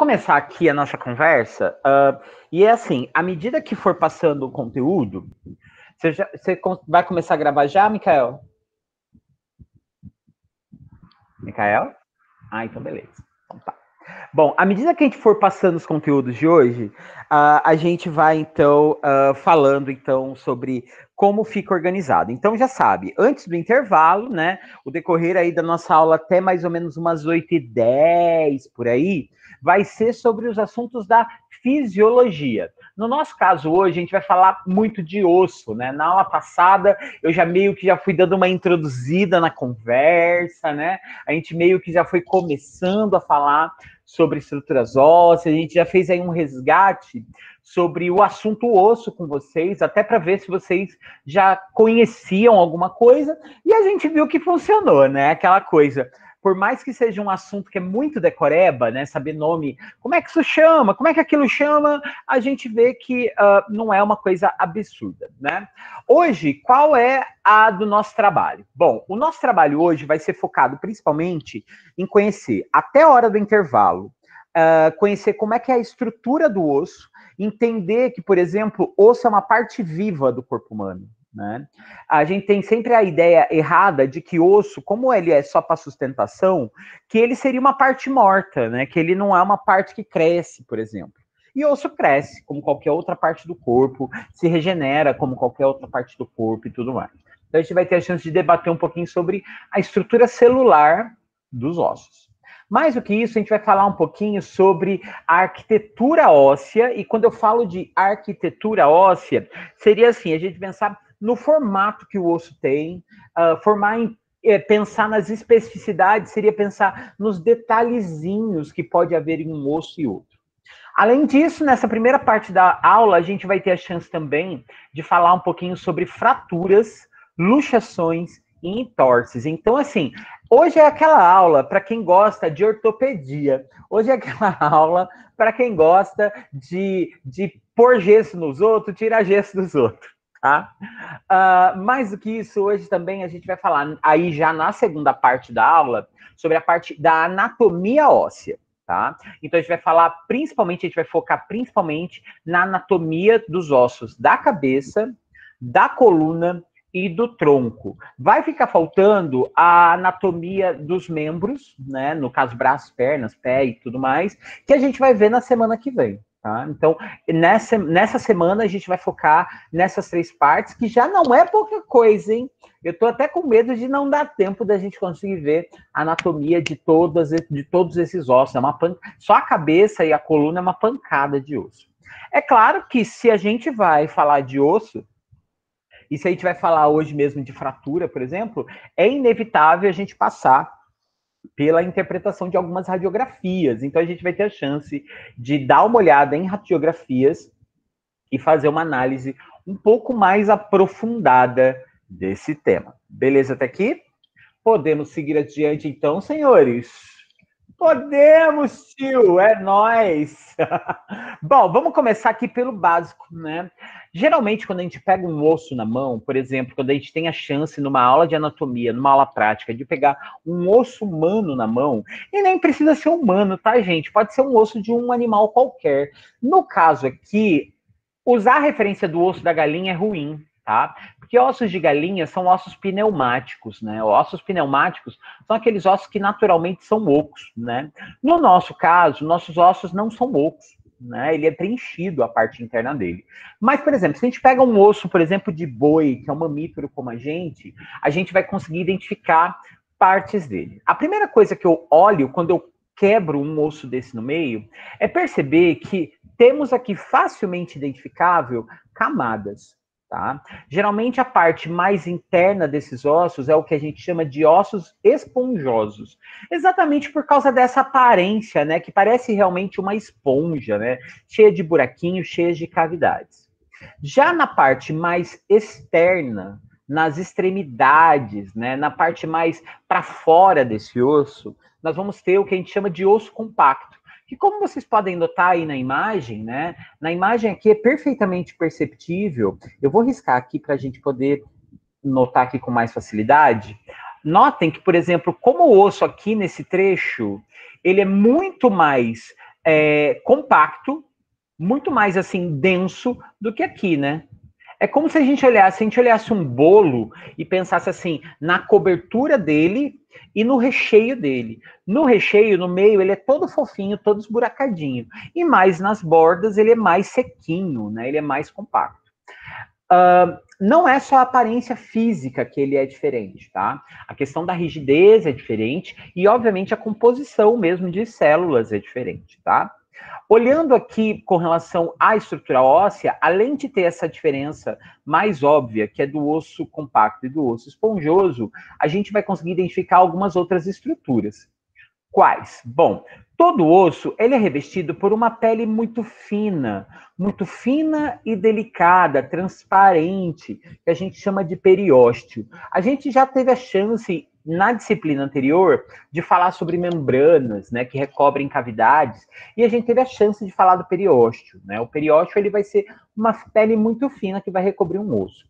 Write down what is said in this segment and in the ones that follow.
Começar aqui a nossa conversa, e é assim, à medida que for passando o conteúdo, você vai começar a gravar já, Mikael? Mikael? Ah, então beleza. Então tá. Bom, à medida que a gente for passando os conteúdos de hoje, a gente vai, então, falando, então, sobre como fica organizado. Então, já sabe, antes do intervalo, né, o decorrer aí da nossa aula até mais ou menos umas 8h10, por aí, vai ser sobre os assuntos da fisiologia. No nosso caso hoje, a gente vai falar muito de osso, né? Na aula passada, eu já meio que já fui dando uma introduzida na conversa, né? A gente meio que já foi começando a falar sobre estruturas ósseas, a gente já fez aí um resgate sobre o assunto osso com vocês, até para ver se vocês já conheciam alguma coisa, e a gente viu que funcionou, né? Aquela coisa. Por mais que seja um assunto que é muito decoreba, né? Saber nome, como é que isso chama, como é que aquilo chama, a gente vê que não é uma coisa absurda, né? Hoje, qual é a do nosso trabalho? Bom, o nosso trabalho hoje vai ser focado principalmente em conhecer, até a hora do intervalo, conhecer como é que é a estrutura do osso, entender que, por exemplo, osso é uma parte viva do corpo humano, né? A gente tem sempre a ideia errada de que osso, como ele é só para sustentação, que ele seria uma parte morta, né? Que ele não é uma parte que cresce, por exemplo. E osso cresce, como qualquer outra parte do corpo, se regenera como qualquer outra parte do corpo e tudo mais. Então a gente vai ter a chance de debater um pouquinho sobre a estrutura celular dos ossos. Mais do que isso, a gente vai falar um pouquinho sobre a arquitetura óssea, e quando eu falo de arquitetura óssea, seria assim, a gente pensar no formato que o osso tem, pensar nas especificidades, seria pensar nos detalhezinhos que pode haver em um osso e outro. Além disso, nessa primeira parte da aula, a gente vai ter a chance também de falar um pouquinho sobre fraturas, luxações e entorses. Então, assim, hoje é aquela aula para quem gosta de ortopedia. Hoje é aquela aula para quem gosta de pôr gesso nos outros, tirar gesso dos outros. Tá? Mais do que isso, hoje também a gente vai falar, aí já na segunda parte da aula, sobre a parte da anatomia óssea. Tá? Então a gente vai falar principalmente, a gente vai focar principalmente na anatomia dos ossos da cabeça, da coluna e do tronco. Vai ficar faltando a anatomia dos membros, né? No caso, braços, pernas, pé e tudo mais, que a gente vai ver na semana que vem. Tá? Então, nessa semana a gente vai focar nessas três partes, que já não é pouca coisa, hein? Eu tô até com medo de não dar tempo da gente conseguir ver a anatomia de todos esses ossos. Só a cabeça e a coluna é uma pancada de osso. É claro que se a gente vai falar de osso, e se a gente vai falar hoje mesmo de fratura, por exemplo, é inevitável a gente passar pela interpretação de algumas radiografias. Então a gente vai ter a chance de dar uma olhada em radiografias e fazer uma análise um pouco mais aprofundada desse tema. Beleza até aqui? Podemos seguir adiante então, senhores? Podemos, tio, é nóis. Bom, vamos começar aqui pelo básico, né? Geralmente, quando a gente pega um osso na mão, por exemplo, quando a gente tem a chance numa aula de anatomia, numa aula prática, de pegar um osso humano na mão, e nem precisa ser humano, tá, gente? Pode ser um osso de um animal qualquer. No caso aqui, usar a referência do osso da galinha é ruim, tá? Porque ossos de galinha são ossos pneumáticos, né? Ossos pneumáticos são aqueles ossos que naturalmente são ocos, né? No nosso caso, nossos ossos não são ocos, né? Ele é preenchido a parte interna dele. Mas, por exemplo, se a gente pega um osso, por exemplo, de boi, que é um mamífero como a gente vai conseguir identificar partes dele. A primeira coisa que eu olho quando eu quebro um osso desse no meio é perceber que temos aqui facilmente identificável camadas, tá? Geralmente a parte mais interna desses ossos é o que a gente chama de ossos esponjosos, exatamente por causa dessa aparência, né, que parece realmente uma esponja, né, cheia de buraquinhos, cheia de cavidades. Já na parte mais externa, nas extremidades, né, na parte mais para fora desse osso, nós vamos ter o que a gente chama de osso compacto, que como vocês podem notar aí na imagem, né? Na imagem aqui é perfeitamente perceptível. Eu vou riscar aqui para a gente poder notar aqui com mais facilidade. Notem que, por exemplo, como o osso aqui nesse trecho, ele é muito mais compacto, muito mais assim denso do que aqui, né? É como se a gente olhasse um bolo e pensasse assim, na cobertura dele e no recheio dele. No recheio, no meio, ele é todo fofinho, todo esburacadinho. E mais nas bordas, ele é mais sequinho, né? Ele é mais compacto. Não é só a aparência física que ele é diferente, tá? A questão da rigidez é diferente e, obviamente, a composição mesmo de células é diferente, tá? Olhando aqui com relação à estrutura óssea, além de ter essa diferença mais óbvia, que é do osso compacto e do osso esponjoso, a gente vai conseguir identificar algumas outras estruturas. Quais? Bom, todo osso ele é revestido por uma pele muito fina e delicada, transparente, que a gente chama de periósteo. A gente já teve a chance na disciplina anterior de falar sobre membranas, né, que recobrem cavidades, e a gente teve a chance de falar do periósteo, né? O periósteo ele vai ser uma pele muito fina que vai recobrir um osso.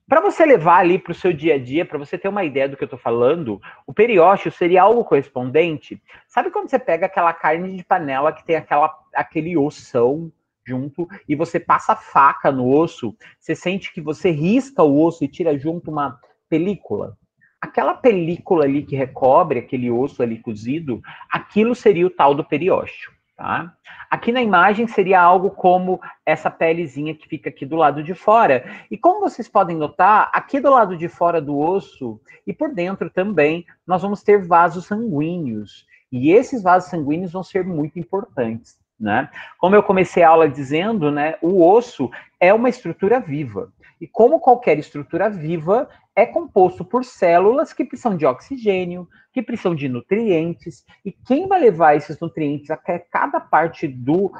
Para você levar ali para o seu dia a dia, para você ter uma ideia do que eu estou falando, o periósteo seria algo correspondente. Sabe quando você pega aquela carne de panela que tem aquele ossão junto e você passa a faca no osso, você sente que você risca o osso e tira junto uma película? Aquela película ali que recobre aquele osso ali cozido, aquilo seria o tal do periósteo. Tá? Aqui na imagem seria algo como essa pelezinha que fica aqui do lado de fora. E como vocês podem notar, aqui do lado de fora do osso e por dentro também, nós vamos ter vasos sanguíneos. E esses vasos sanguíneos vão ser muito importantes, né? Como eu comecei a aula dizendo, né, o osso é uma estrutura viva. E como qualquer estrutura viva, é composto por células que precisam de oxigênio, que precisam de nutrientes, e quem vai levar esses nutrientes a cada parte do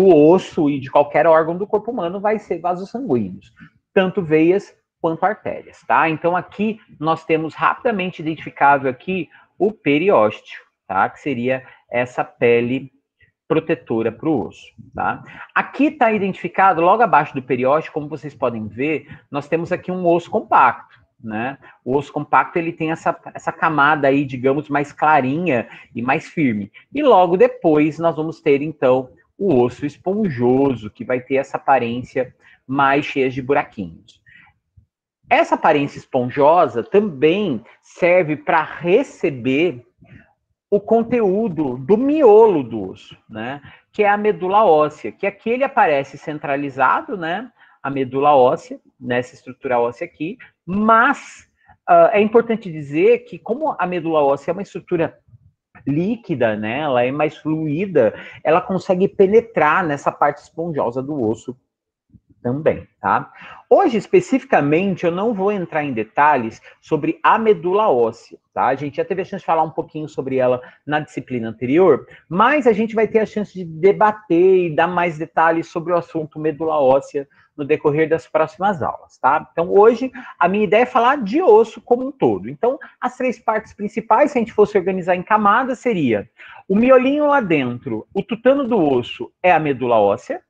osso e de qualquer órgão do corpo humano vai ser vasos sanguíneos, tanto veias quanto artérias, tá? Então aqui nós temos rapidamente identificável aqui o periósteo, tá? Que seria essa pele protetora para o osso, tá? Aqui está identificado, logo abaixo do periósteo, como vocês podem ver, nós temos aqui um osso compacto, né? O osso compacto ele tem essa camada aí, digamos, mais clarinha e mais firme. E logo depois nós vamos ter, então, o osso esponjoso, que vai ter essa aparência mais cheia de buraquinhos. Essa aparência esponjosa também serve para receber o conteúdo do miolo do osso, né? Que é a medula óssea, que aqui ele aparece centralizado, né? A medula óssea, nessa estrutura óssea aqui, mas é importante dizer que como a medula óssea é uma estrutura líquida, né? Ela é mais fluida, ela consegue penetrar nessa parte esponjosa do osso também, tá? Hoje, especificamente, eu não vou entrar em detalhes sobre a medula óssea, tá? A gente já teve a chance de falar um pouquinho sobre ela na disciplina anterior, mas a gente vai ter a chance de debater e dar mais detalhes sobre o assunto medula óssea no decorrer das próximas aulas, tá? Então, hoje, a minha ideia é falar de osso como um todo. Então, as três partes principais, se a gente fosse organizar em camadas, seria o miolinho lá dentro, o tutano do osso é a medula óssea.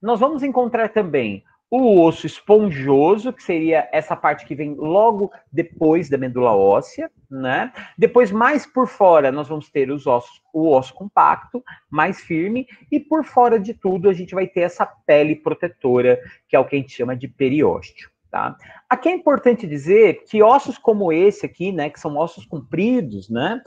Nós vamos encontrar também o osso esponjoso, que seria essa parte que vem logo depois da medula óssea, né? Depois, mais por fora, nós vamos ter o osso compacto, mais firme, e por fora de tudo, a gente vai ter essa pele protetora, que é o que a gente chama de periósteo. Tá? Aqui é importante dizer que ossos como esse aqui, né, que são ossos compridos, né,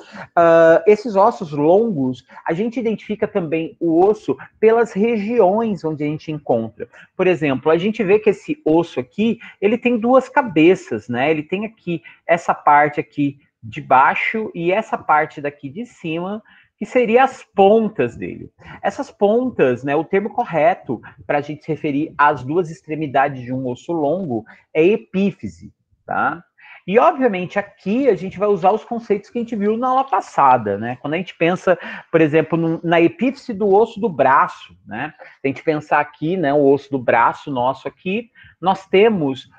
esses ossos longos, a gente identifica também o osso pelas regiões onde a gente encontra. Por exemplo, a gente vê que esse osso aqui, ele tem duas cabeças, né, ele tem aqui essa parte aqui de baixo e essa parte daqui de cima, que seria as pontas dele. Essas pontas, né, o termo correto para a gente se referir às duas extremidades de um osso longo é epífise, tá? E, obviamente, aqui a gente vai usar os conceitos que a gente viu na aula passada, né? Quando a gente pensa, por exemplo, na epífise do osso do braço, né? Se a gente pensar aqui, né, o osso do braço nosso aqui, nós temos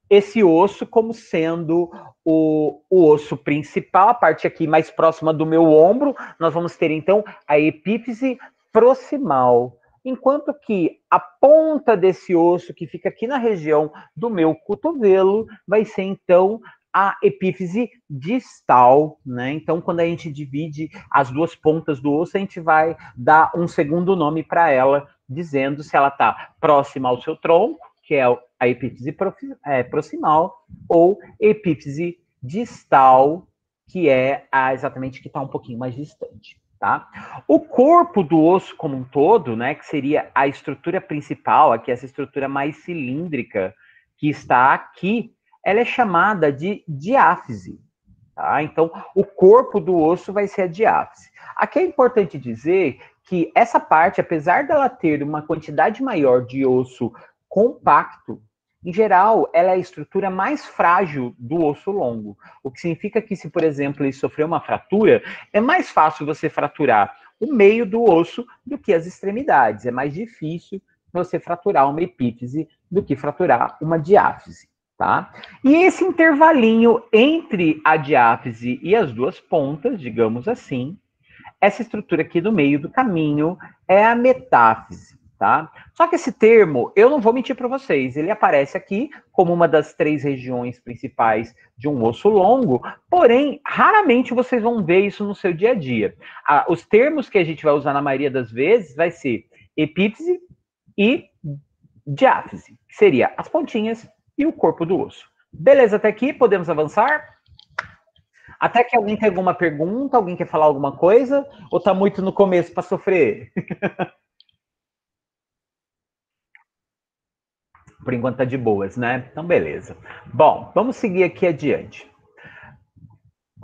esse osso como sendo o osso principal, a parte aqui mais próxima do meu ombro, nós vamos ter, então, a epífise proximal. Enquanto que a ponta desse osso, que fica aqui na região do meu cotovelo, vai ser, então, a epífise distal, né? Então, quando a gente divide as duas pontas do osso, a gente vai dar um segundo nome para ela, dizendo se ela está próxima ao seu tronco, que é a epífise proximal, ou epífise distal, que é exatamente que está um pouquinho mais distante. Tá? O corpo do osso como um todo, né, que seria a estrutura principal, aqui essa estrutura mais cilíndrica que está aqui, ela é chamada de diáfise. Tá? Então, o corpo do osso vai ser a diáfise. Aqui é importante dizer que essa parte, apesar dela ter uma quantidade maior de osso compacto, em geral, ela é a estrutura mais frágil do osso longo. O que significa que se, por exemplo, ele sofreu uma fratura, é mais fácil você fraturar o meio do osso do que as extremidades. É mais difícil você fraturar uma epífise do que fraturar uma diáfise. Tá? E esse intervalinho entre a diáfise e as duas pontas, digamos assim, essa estrutura aqui do meio do caminho é a metáfise, tá? Só que esse termo, eu não vou mentir para vocês, ele aparece aqui como uma das 3 regiões principais de um osso longo, porém, raramente vocês vão ver isso no seu dia a dia. Os termos que a gente vai usar na maioria das vezes vai ser epífise e diáfise, que seria as pontinhas e o corpo do osso. Beleza, até aqui, podemos avançar? Até que alguém tem alguma pergunta, alguém quer falar alguma coisa, ou tá muito no começo para sofrer? Por enquanto tá de boas, né? Então, beleza. Bom, vamos seguir aqui adiante.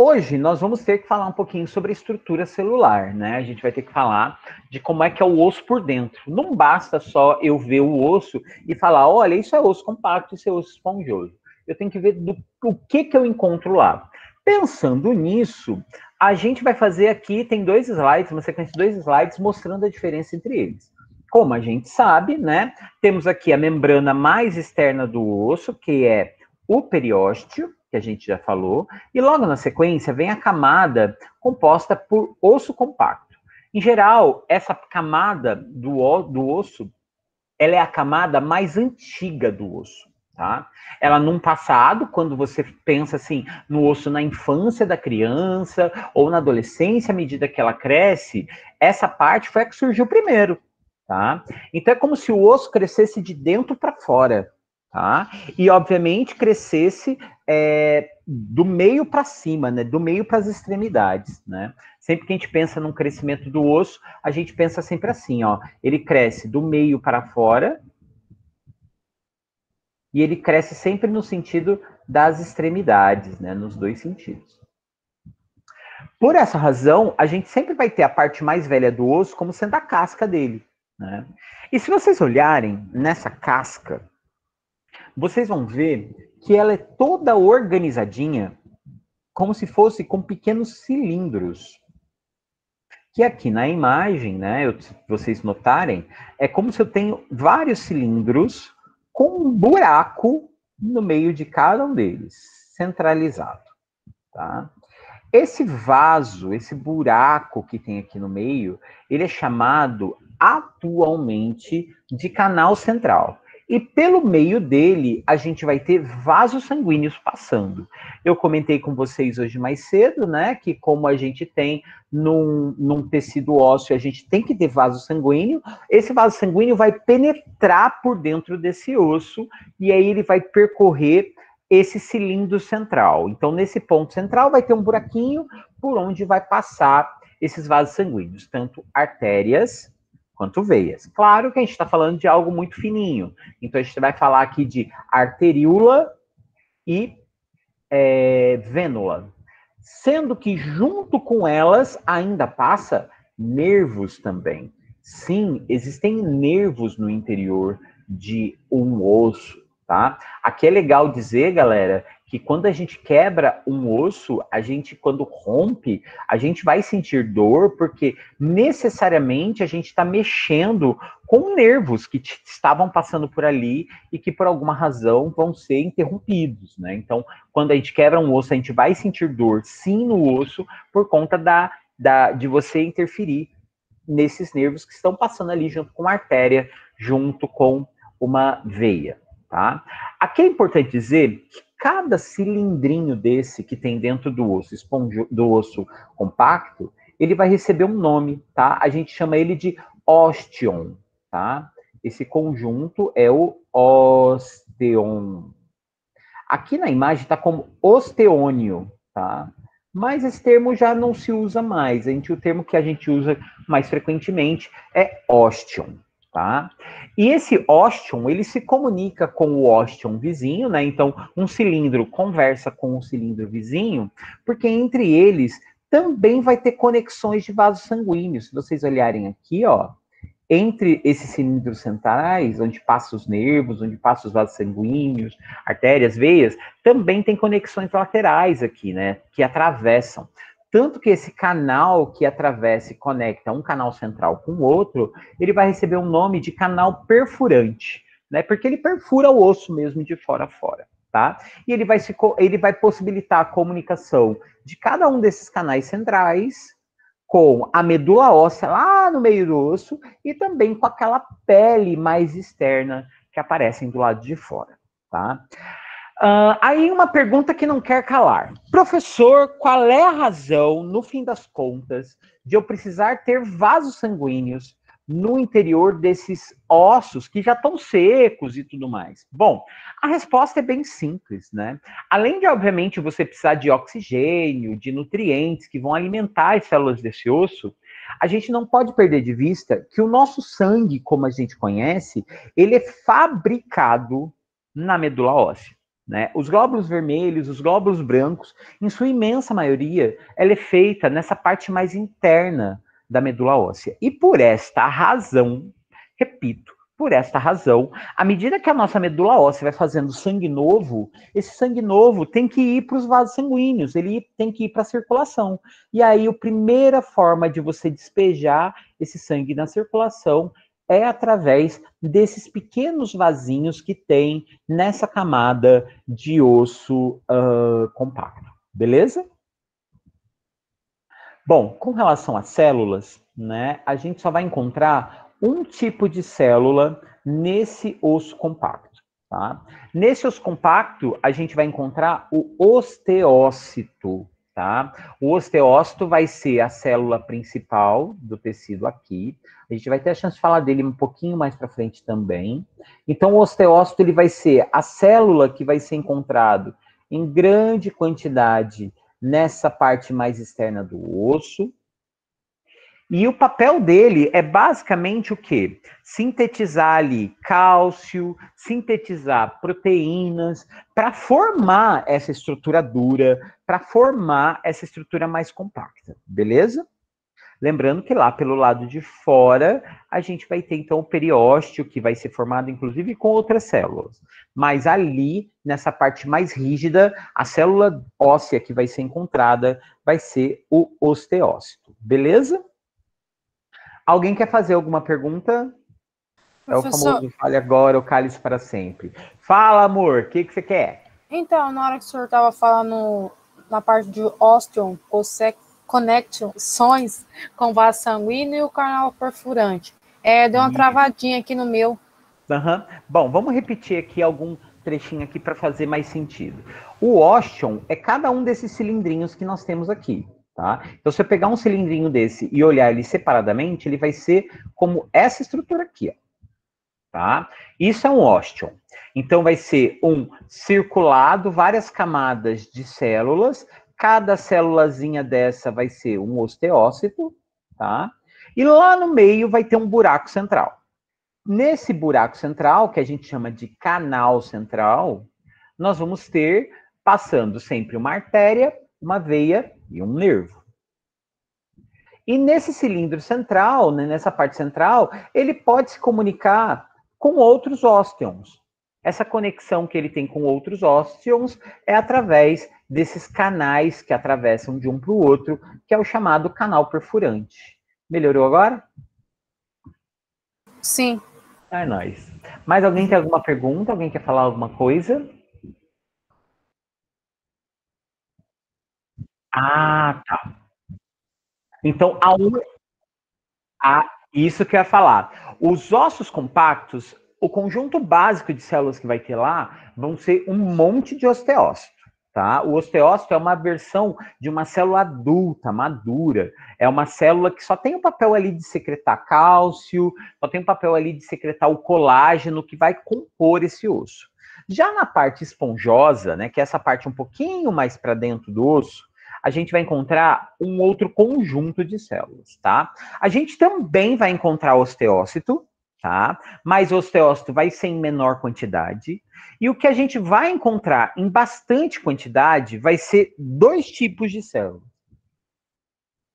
Hoje nós vamos ter que falar um pouquinho sobre a estrutura celular, né? A gente vai ter que falar de como é que é o osso por dentro. Não basta só eu ver o osso e falar, olha, isso é osso compacto, isso é osso esponjoso. Eu tenho que ver o que eu encontro lá. Pensando nisso, a gente vai fazer aqui, tem 2 slides, uma sequência de 2 slides mostrando a diferença entre eles. Como a gente sabe, né? Temos aqui a membrana mais externa do osso, que é o periósteo, que a gente já falou, e logo na sequência vem a camada composta por osso compacto. Em geral, essa camada do osso, ela é a camada mais antiga do osso, tá? Ela num passado, quando você pensa assim, no osso na infância da criança, ou na adolescência, à medida que ela cresce, essa parte foi a que surgiu primeiro, tá? Então é como se o osso crescesse de dentro para fora, tá? E obviamente crescesse do meio para cima, né? Do meio para as extremidades, né? Sempre que a gente pensa num crescimento do osso, a gente pensa sempre assim, ó. Ele cresce do meio para fora e ele cresce sempre no sentido das extremidades, né? Nos 2 sentidos. Por essa razão, a gente sempre vai ter a parte mais velha do osso como sendo a casca dele, né? E se vocês olharem nessa casca, vocês vão ver que ela é toda organizadinha, como se fosse com pequenos cilindros. Que aqui na imagem, né, se vocês notarem, é como se eu tenho vários cilindros com um buraco no meio de cada um deles, centralizado, tá? Esse vaso, esse buraco que tem aqui no meio, ele é chamado atualmente de canal central. E pelo meio dele, a gente vai ter vasos sanguíneos passando. Eu comentei com vocês hoje mais cedo, né, que como a gente tem num tecido ósseo, a gente tem que ter vaso sanguíneo. Esse vaso sanguíneo vai penetrar por dentro desse osso e aí ele vai percorrer esse cilindro central. Então, nesse ponto central vai ter um buraquinho por onde vai passar esses vasos sanguíneos, tanto artérias quanto veias. Claro que a gente está falando de algo muito fininho. Então, a gente vai falar aqui de arteríola e vênula. Sendo que junto com elas ainda passa nervos também. Sim, existem nervos no interior de um osso, tá? Aqui é legal dizer, galera, que quando a gente quebra um osso, a gente, quando rompe, a gente vai sentir dor, porque necessariamente a gente está mexendo com nervos que estavam passando por ali e que por alguma razão vão ser interrompidos, né? Então, quando a gente quebra um osso, a gente vai sentir dor, sim, no osso, por conta de você interferir nesses nervos que estão passando ali junto com a artéria, junto com uma veia, tá? Aqui é importante dizer cada cilindrinho desse que tem dentro do osso, do osso compacto, ele vai receber um nome, tá? A gente chama ele de ósteon, tá? Esse conjunto é o ósteon. Aqui na imagem está como osteônio, tá? Mas esse termo já não se usa mais. O termo que a gente usa mais frequentemente é ósteon, tá? E esse ósteon, ele se comunica com o ósteon vizinho, né? Então, um cilindro conversa com um cilindro vizinho, porque entre eles também vai ter conexões de vasos sanguíneos. Se vocês olharem aqui, ó, entre esses cilindros centrais, onde passam os nervos, onde passam os vasos sanguíneos, artérias, veias, também tem conexões laterais aqui, né, que atravessam. Tanto que esse canal que atravessa e conecta um canal central com o outro, ele vai receber um nome de canal perfurante, né, porque ele perfura o osso mesmo de fora a fora, tá? E ele vai possibilitar a comunicação de cada um desses canais centrais com a medula óssea lá no meio do osso e também com aquela pele mais externa que aparecem do lado de fora, tá? Aí uma pergunta que não quer calar. Professor, qual é a razão, no fim das contas, de eu precisar ter vasos sanguíneos no interior desses ossos que já estão secos e tudo mais? Bom, a resposta é bem simples, né? Além de, obviamente, você precisar de oxigênio, de nutrientes que vão alimentar as células desse osso, a gente não pode perder de vista que o nosso sangue, como a gente conhece, ele é fabricado na medula óssea. Né? Os glóbulos vermelhos, os glóbulos brancos, em sua imensa maioria, ela é feita nessa parte mais interna da medula óssea. E por esta razão, repito, por esta razão, à medida que a nossa medula óssea vai fazendo sangue novo, esse sangue novo tem que ir para os vasos sanguíneos, ele tem que ir para a circulação. E aí, a primeira forma de você despejar esse sangue na circulação é através desses pequenos vasinhos que tem nessa camada de osso compacto. Beleza? Bom, com relação às células, né, a gente só vai encontrar um tipo de célula nesse osso compacto. Tá? Nesse osso compacto, a gente vai encontrar o osteócito. Tá? O osteócito vai ser a célula principal do tecido aqui. A gente vai ter a chance de falar dele um pouquinho mais para frente também. Então, o osteócito ele vai ser a célula que vai ser encontrado em grande quantidade nessa parte mais externa do osso. E o papel dele é basicamente o quê? Sintetizar ali cálcio, sintetizar proteínas, para formar essa estrutura dura, para formar essa estrutura mais compacta, beleza? Lembrando que lá pelo lado de fora, a gente vai ter então o periósteo, que vai ser formado inclusive com outras células. Mas ali, nessa parte mais rígida, a célula óssea que vai ser encontrada vai ser o osteócito. Beleza? Alguém quer fazer alguma pergunta? É o Professor, famoso fale agora, o cálice para sempre. Fala, amor, o que você quer? então, na hora que o senhor estava falando na parte de osteon, conexões com vaso sanguíneo e o canal perfurante, deu uma travadinha aqui no meu. Uhum. Bom, vamos repetir aqui algum trechinho aqui para fazer mais sentido. O ósteon é cada um desses cilindrinhos que nós temos aqui, tá? Então, se eu pegar um cilindrinho desse e olhar ele separadamente, ele vai ser como essa estrutura aqui, ó, tá? Isso é um ósteon. Então, vai ser um circulado, várias camadas de células, cada célulazinha dessa vai ser um osteócito, tá? E lá no meio vai ter um buraco central. Nesse buraco central, que a gente chama de canal central, nós vamos ter passando sempre uma artéria, uma veia e um nervo. E nesse cilindro central, né, nessa parte central, ele pode se comunicar com outros ósteons. Essa conexão que ele tem com outros ósteons é através desses canais que atravessam de um para o outro, que é o chamado canal perfurante. Melhorou agora? Sim. É nóis. Mais alguém tem alguma pergunta? Alguém quer falar alguma coisa? Ah, tá. Então, isso que eu ia falar. Os ossos compactos, o conjunto básico de células que vai ter lá vão ser um monte de osteócito, tá? O osteócito é uma versão de uma célula adulta, madura. É uma célula que só tem o papel ali de secretar cálcio, só tem o papel ali de secretar o colágeno que vai compor esse osso. Já na parte esponjosa, né, que é essa parte um pouquinho mais para dentro do osso, a gente vai encontrar um outro conjunto de células, tá? A gente também vai encontrar osteócito, tá? Mas o osteócito vai ser em menor quantidade. E o que a gente vai encontrar em bastante quantidade vai ser dois tipos de células.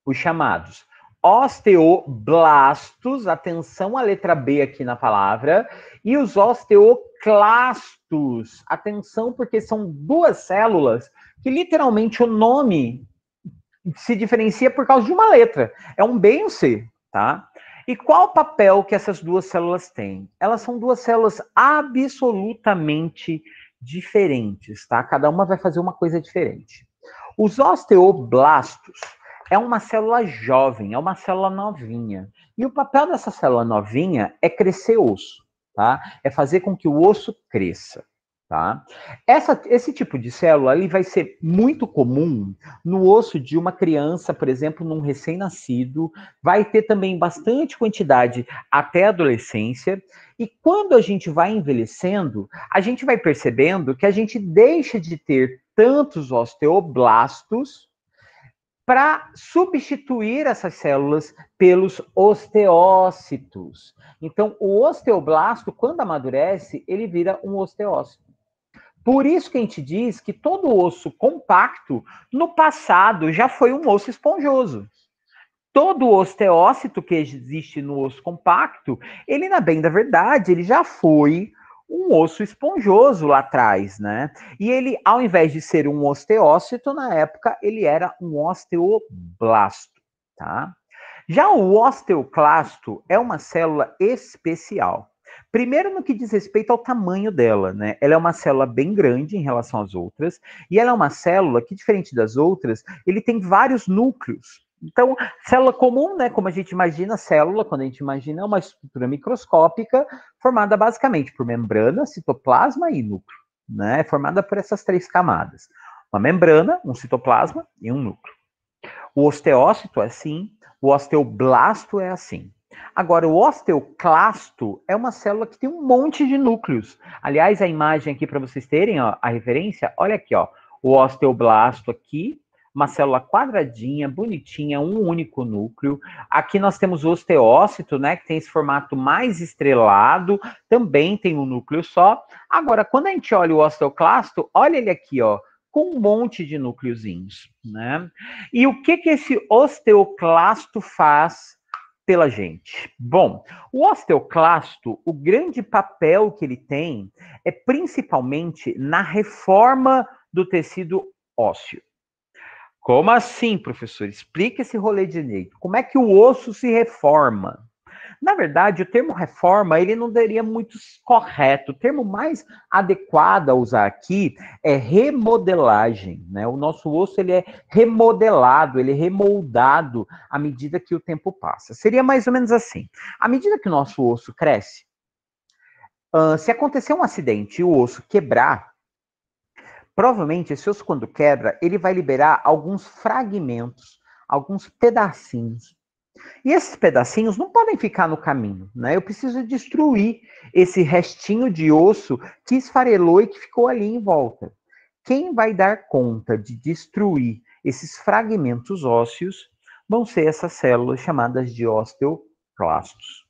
Os chamados osteoblastos, atenção à letra B aqui na palavra, e os osteoclastos, atenção porque são duas células que literalmente o nome se diferencia por causa de uma letra. É um B e um C, tá? E qual o papel que essas duas células têm? Elas são duas células absolutamente diferentes, tá? Cada uma vai fazer uma coisa diferente. Os osteoblastos é uma célula jovem, é uma célula novinha. E o papel dessa célula novinha é crescer osso, tá? É fazer com que o osso cresça, tá? Esse tipo de célula ele vai ser muito comum no osso de uma criança, por exemplo, num recém-nascido. Vai ter também bastante quantidade até a adolescência. E quando a gente vai envelhecendo, a gente vai percebendo que a gente deixa de ter tantos osteoblastos para substituir essas células pelos osteócitos. Então, o osteoblasto, quando amadurece, ele vira um osteócito. Por isso que a gente diz que todo osso compacto, no passado, já foi um osso esponjoso. Todo osteócito que existe no osso compacto, ele, na bem da verdade, ele já foi um osso esponjoso lá atrás, né? E ele, ao invés de ser um osteócito, na época, ele era um osteoblasto, tá? Já o osteoclasto é uma célula especial. Primeiro, no que diz respeito ao tamanho dela, né? Ela é uma célula bem grande em relação às outras, e ela é uma célula que, diferente das outras, ele tem vários núcleos. Então, célula comum, né? Como a gente imagina, célula, quando a gente imagina, é uma estrutura microscópica formada basicamente por membrana, citoplasma e núcleo, né? É formada por essas três camadas: uma membrana, um citoplasma e um núcleo. O osteócito é assim, o osteoblasto é assim. Agora, o osteoclasto é uma célula que tem um monte de núcleos. Aliás, a imagem aqui para vocês terem ó, a referência, olha aqui, ó, o osteoblasto aqui, uma célula quadradinha, bonitinha, um único núcleo. Aqui nós temos o osteócito, né, que tem esse formato mais estrelado, também tem um núcleo só. Agora, quando a gente olha o osteoclasto, olha ele aqui, ó, com um monte de núcleozinhos, né? E o que esse osteoclasto faz pela gente? Bom, o osteoclasto, o grande papel que ele tem é principalmente na reforma do tecido ósseo. Como assim, professor? Explica esse rolê direito. Como é que o osso se reforma? Na verdade, o termo reforma, ele não seria muito correto. O termo mais adequado a usar aqui é remodelagem, né? O nosso osso, ele é remodelado, ele é remoldado à medida que o tempo passa. Seria mais ou menos assim. À medida que o nosso osso cresce, se acontecer um acidente e o osso quebrar, provavelmente esse osso, quando quebra, ele vai liberar alguns fragmentos, alguns pedacinhos. E esses pedacinhos não podem ficar no caminho, né? Eu preciso destruir esse restinho de osso que esfarelou e que ficou ali em volta. Quem vai dar conta de destruir esses fragmentos ósseos vão ser essas células chamadas de osteoclastos.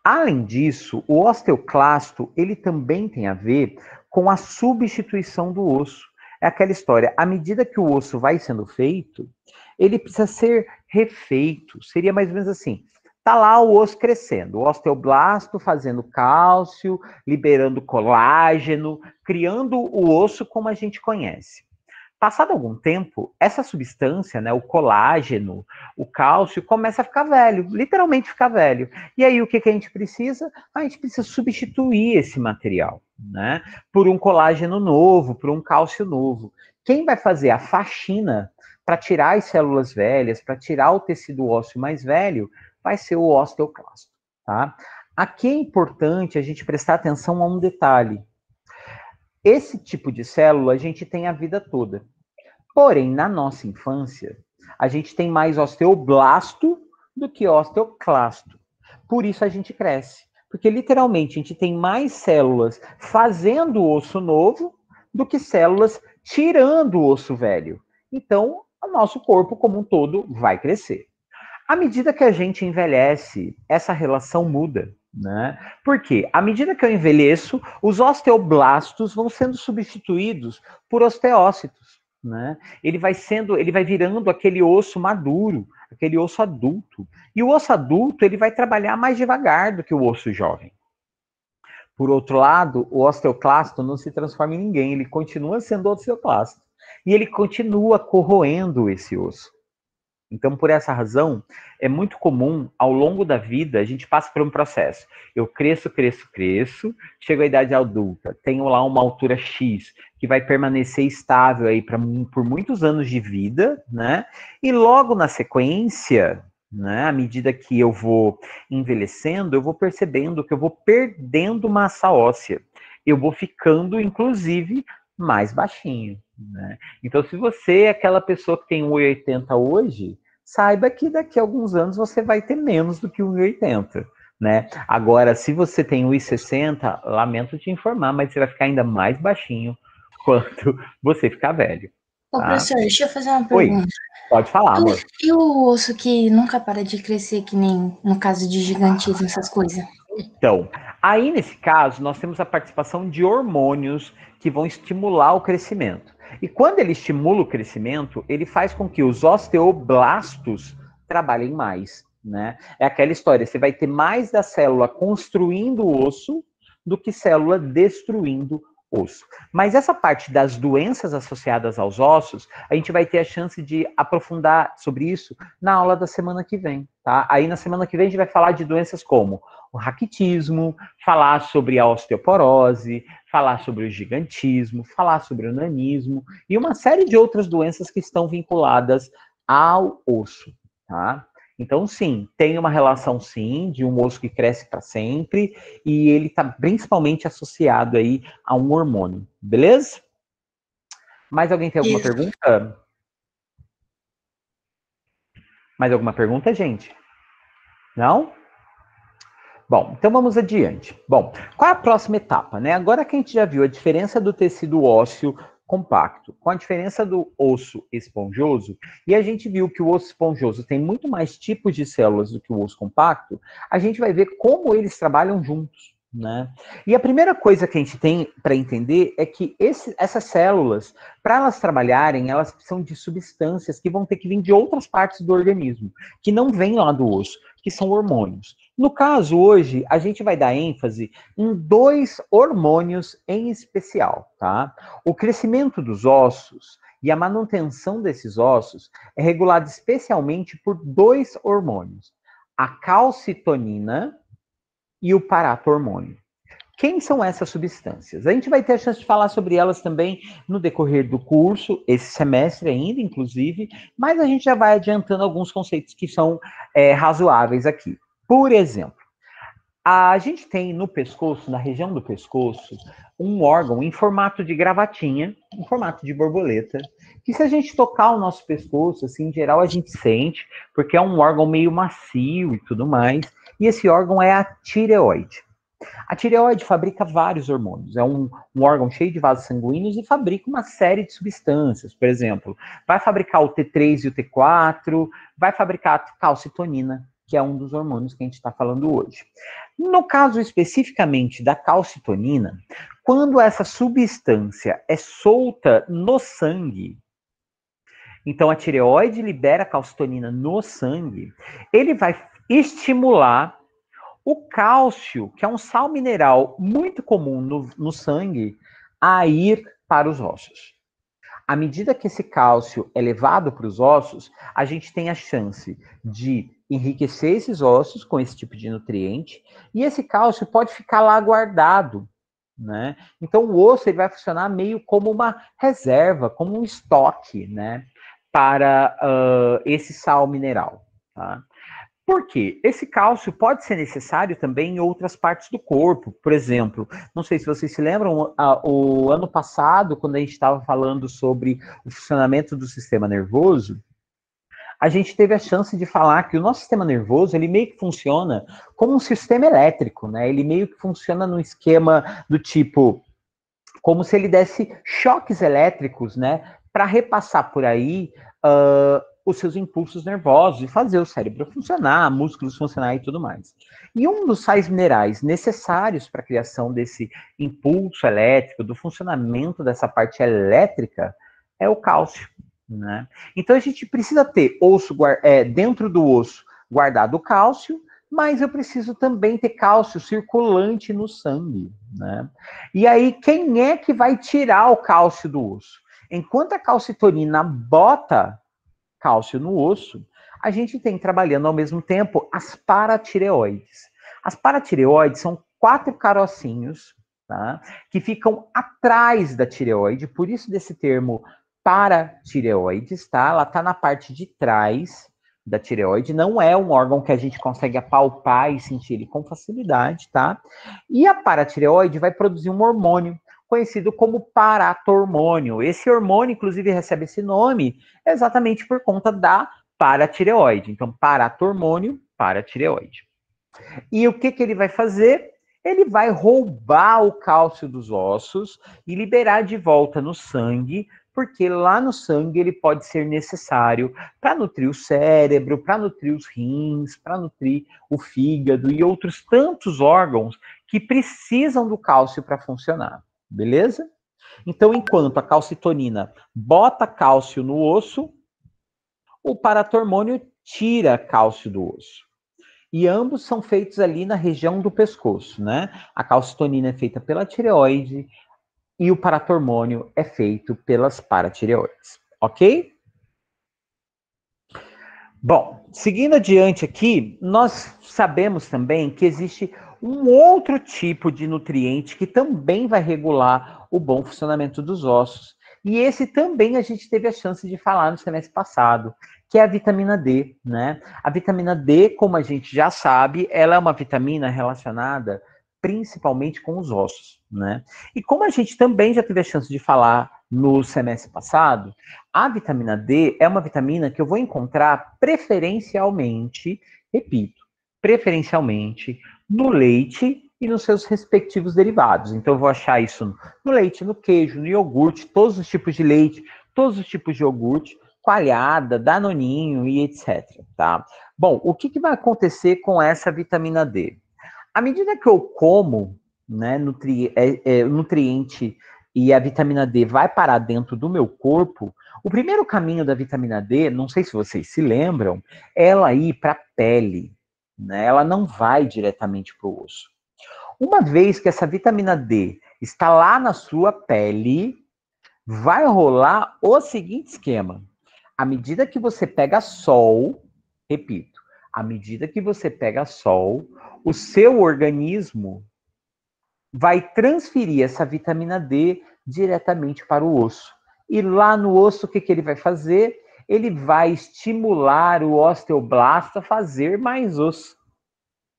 Além disso, o osteoclasto, ele também tem a ver com a substituição do osso. É aquela história, à medida que o osso vai sendo feito, ele precisa ser refeito. Seria mais ou menos assim, tá lá o osso crescendo, o osteoblasto fazendo cálcio, liberando colágeno, criando o osso como a gente conhece. Passado algum tempo, essa substância, né, o colágeno, o cálcio, começa a ficar velho, literalmente ficar velho. E aí o que a gente precisa? A gente precisa substituir esse material, né, por um colágeno novo, por um cálcio novo. Quem vai fazer a faxina para tirar as células velhas, para tirar o tecido ósseo mais velho, vai ser o osteoclasto, tá? Aqui é importante a gente prestar atenção a um detalhe. Esse tipo de célula a gente tem a vida toda. Porém, na nossa infância, a gente tem mais osteoblasto do que osteoclasto. Por isso a gente cresce. Porque, literalmente, a gente tem mais células fazendo osso novo do que células tirando o osso velho. Então, o nosso corpo como um todo vai crescer. À medida que a gente envelhece, essa relação muda, né? Porque à medida que eu envelheço, os osteoblastos vão sendo substituídos por osteócitos, né? Ele vai virando aquele osso maduro, aquele osso adulto. E o osso adulto, ele vai trabalhar mais devagar do que o osso jovem. Por outro lado, o osteoclasto não se transforma em ninguém, ele continua sendo osteoclasto. E ele continua corroendo esse osso. Então, por essa razão, é muito comum, ao longo da vida, a gente passa por um processo. Eu cresço, chego à idade adulta, tenho lá uma altura X, que vai permanecer estável aí por muitos anos de vida, né? E logo na sequência, né, à medida que eu vou envelhecendo, eu vou percebendo que eu vou perdendo massa óssea. Eu vou ficando, inclusive, mais baixinho. Né? Então, se você é aquela pessoa que tem 1,80 hoje, saiba que daqui a alguns anos você vai ter menos do que 1,80. Né? Agora, se você tem 1,60, lamento te informar, mas você vai ficar ainda mais baixinho quando você ficar velho. Ô, Tá? professor, deixa eu fazer uma Oi, pergunta. pode falar, amor. E o osso que nunca para de crescer, que nem no caso de gigantismo, essas coisas? Então, aí nesse caso, nós temos a participação de hormônios que vão estimular o crescimento. E quando ele estimula o crescimento, ele faz com que os osteoblastos trabalhem mais, né? É aquela história, você vai ter mais da célula construindo o osso do que célula destruindo osso. Mas essa parte das doenças associadas aos ossos, a gente vai ter a chance de aprofundar sobre isso na aula da semana que vem, tá? Aí na semana que vem a gente vai falar de doenças como o raquitismo, falar sobre a osteoporose, falar sobre o gigantismo, falar sobre o nanismo e uma série de outras doenças que estão vinculadas ao osso, tá? Então, sim, tem uma relação, sim, de um osso que cresce para sempre e ele está principalmente associado aí a um hormônio, beleza? Mais alguém tem alguma pergunta? Mais alguma pergunta, gente? Não? Bom, então vamos adiante. Bom, qual é a próxima etapa, né? Agora que a gente já viu a diferença do tecido ósseo compacto com a diferença do osso esponjoso, e a gente viu que o osso esponjoso tem muito mais tipos de células do que o osso compacto, a gente vai ver como eles trabalham juntos, né? E a primeira coisa que a gente tem para entender é que essas células, para elas trabalharem, elas precisam de substâncias que vão ter que vir de outras partes do organismo, que não vêm lá do osso, que são hormônios. No caso, hoje, a gente vai dar ênfase em 2 hormônios em especial, tá? O crescimento dos ossos e a manutenção desses ossos é regulado especialmente por 2 hormônios, a calcitonina e o paratormônio. Quem são essas substâncias? A gente vai ter a chance de falar sobre elas também no decorrer do curso, esse semestre ainda, inclusive, mas a gente já vai adiantando alguns conceitos que são razoáveis aqui. Por exemplo, a gente tem no pescoço, na região do pescoço, um órgão em formato de gravatinha, em formato de borboleta, que se a gente tocar o nosso pescoço, assim, em geral a gente sente, porque é um órgão meio macio e tudo mais, e esse órgão é a tireoide. A tireoide fabrica vários hormônios, é um órgão cheio de vasos sanguíneos e fabrica uma série de substâncias, por exemplo, vai fabricar o T3 e o T4, vai fabricar a calcitonina, que é um dos hormônios que a gente está falando hoje. No caso especificamente da calcitonina, quando essa substância é solta no sangue, então a tireoide libera calcitonina no sangue, ele vai estimular o cálcio, que é um sal mineral muito comum no sangue, a ir para os ossos. À medida que esse cálcio é levado para os ossos, a gente tem a chance de enriquecer esses ossos com esse tipo de nutriente, e esse cálcio pode ficar lá guardado, né? Então o osso ele vai funcionar meio como uma reserva, como um estoque, né? Para esse sal mineral, tá? Por quê? Esse cálcio pode ser necessário também em outras partes do corpo. Por exemplo, não sei se vocês se lembram, o ano passado, quando a gente estava falando sobre o funcionamento do sistema nervoso, a gente teve a chance de falar que o nosso sistema nervoso, ele meio que funciona como um sistema elétrico, né? Ele meio que funciona num esquema do tipo, como se ele desse choques elétricos, né? Para repassar por aí os seus impulsos nervosos e fazer o cérebro funcionar, músculos funcionar e tudo mais. E um dos sais minerais necessários para a criação desse impulso elétrico, do funcionamento dessa parte elétrica, é o cálcio, né? Então a gente precisa ter dentro do osso guardado o cálcio, mas eu preciso também ter cálcio circulante no sangue, né? E aí, quem é que vai tirar o cálcio do osso? Enquanto a calcitonina bota cálcio no osso, a gente tem trabalhando ao mesmo tempo as paratireoides. As paratireoides são 4 carocinhos, tá? Que ficam atrás da tireoide, por isso desse termo paratireoides, tá? Ela tá na parte de trás da tireoide, não é um órgão que a gente consegue apalpar e sentir ele com facilidade, tá? E a paratireoide vai produzir um hormônio conhecido como paratormônio. Esse hormônio, inclusive, recebe esse nome exatamente por conta da paratireoide. Então, paratormônio, paratireoide. E o que ele vai fazer? Ele vai roubar o cálcio dos ossos e liberar de volta no sangue, porque lá no sangue ele pode ser necessário para nutrir o cérebro, para nutrir os rins, para nutrir o fígado e outros tantos órgãos que precisam do cálcio para funcionar. Beleza? Então, enquanto a calcitonina bota cálcio no osso, o paratormônio tira cálcio do osso. E ambos são feitos ali na região do pescoço, né? A calcitonina é feita pela tireoide e o paratormônio é feito pelas paratireoides, ok? Bom, seguindo adiante aqui, nós sabemos também que existe um outro tipo de nutriente que também vai regular o bom funcionamento dos ossos. E esse também a gente teve a chance de falar no semestre passado, que é a vitamina D, né? A vitamina D, como a gente já sabe, ela é uma vitamina relacionada principalmente com os ossos, né? E como a gente também já teve a chance de falar no semestre passado, a vitamina D é uma vitamina que eu vou encontrar preferencialmente, repito, preferencialmente no leite e nos seus respectivos derivados. Então eu vou achar isso no leite, no queijo, no iogurte, todos os tipos de leite, todos os tipos de iogurte, coalhada, danoninho e etc, tá? Bom, o que vai acontecer com essa vitamina D? À medida que eu como, né, nutriente e a vitamina D vai parar dentro do meu corpo, o primeiro caminho da vitamina D, não sei se vocês se lembram, é ela ir para a pele, né? Ela não vai diretamente para o osso. Uma vez que essa vitamina D está lá na sua pele, vai rolar o seguinte esquema. À medida que você pega sol, repito, à medida que você pega sol, o seu organismo vai transferir essa vitamina D diretamente para o osso. E lá no osso, o que ele vai fazer? Ele vai estimular o osteoblasto a fazer mais osso.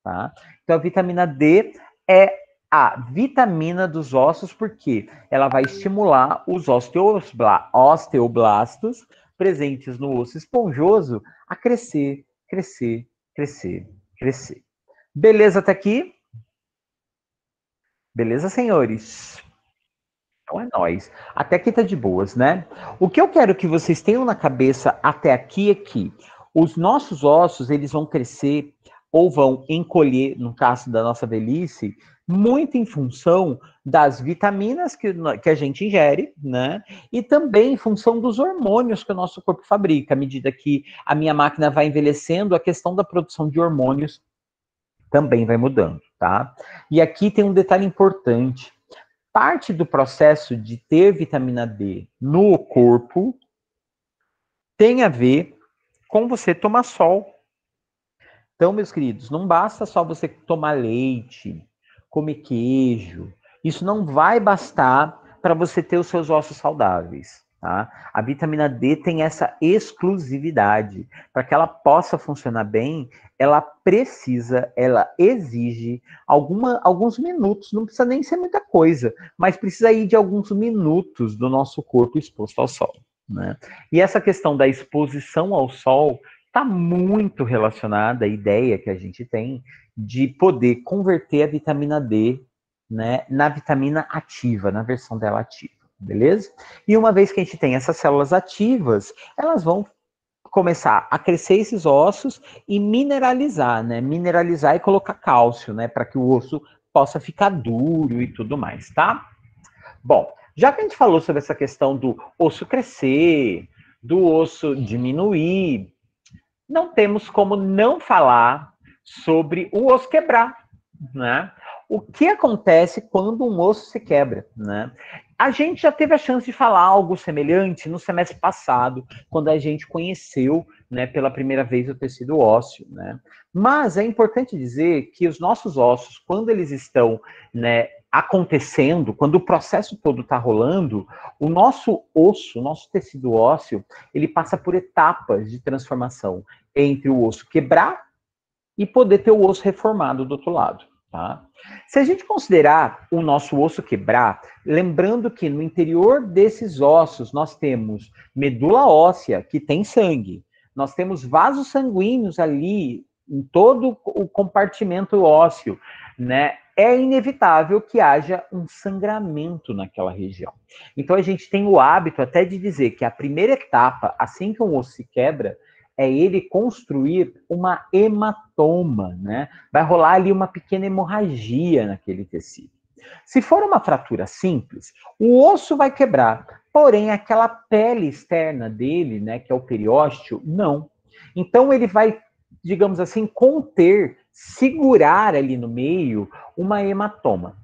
Tá? Então, a vitamina D é a vitamina dos ossos, porque ela vai estimular os osteoblastos presentes no osso esponjoso a crescer, crescer, crescer, crescer. Beleza até aqui? Beleza, senhores? Então é nóis. Até aqui tá de boas, né? O que eu quero que vocês tenham na cabeça até aqui é que os nossos ossos, eles vão crescer ou vão encolher, no caso da nossa velhice, muito em função das vitaminas que a gente ingere, né? E também em função dos hormônios que o nosso corpo fabrica. À medida que a minha máquina vai envelhecendo, a questão da produção de hormônios também vai mudando, tá? E aqui tem um detalhe importante. Parte do processo de ter vitamina D no corpo tem a ver com você tomar sol. Então, meus queridos, não basta só você tomar leite, comer queijo. Isso não vai bastar para você ter os seus ossos saudáveis, tá? A vitamina D tem essa exclusividade. Para que ela possa funcionar bem, ela exige alguns minutos, não precisa nem ser muita coisa, mas precisa ir de alguns minutos do nosso corpo exposto ao sol, né? E essa questão da exposição ao sol está muito relacionada à ideia que a gente tem de poder converter a vitamina D, né, na vitamina ativa, na versão dela ativa, beleza? E uma vez que a gente tem essas células ativas, elas vão começar a crescer esses ossos e mineralizar, né? Mineralizar e colocar cálcio, né? Para que o osso possa ficar duro e tudo mais, tá? Bom, já que a gente falou sobre essa questão do osso crescer, do osso diminuir, não temos como não falar sobre o osso quebrar, né? O que acontece quando um osso se quebra, né? A gente já teve a chance de falar algo semelhante no semestre passado, quando a gente conheceu, né, pela primeira vez o tecido ósseo, né? Mas é importante dizer que os nossos ossos, quando eles estão, né, acontecendo, quando o processo todo está rolando, o nosso osso, o nosso tecido ósseo, ele passa por etapas de transformação entre o osso quebrar e poder ter o osso reformado do outro lado, tá? Se a gente considerar o nosso osso quebrar, lembrando que no interior desses ossos nós temos medula óssea, que tem sangue, nós temos vasos sanguíneos ali em todo o compartimento ósseo, né? É inevitável que haja um sangramento naquela região. Então a gente tem o hábito até de dizer que a primeira etapa, assim que um osso se quebra, é ele construir uma hematoma, né? Vai rolar ali uma pequena hemorragia naquele tecido. Se for uma fratura simples, o osso vai quebrar, porém aquela pele externa dele, né, que é o periósteo, não. Então ele vai, digamos assim, conter, segurar ali no meio uma hematoma.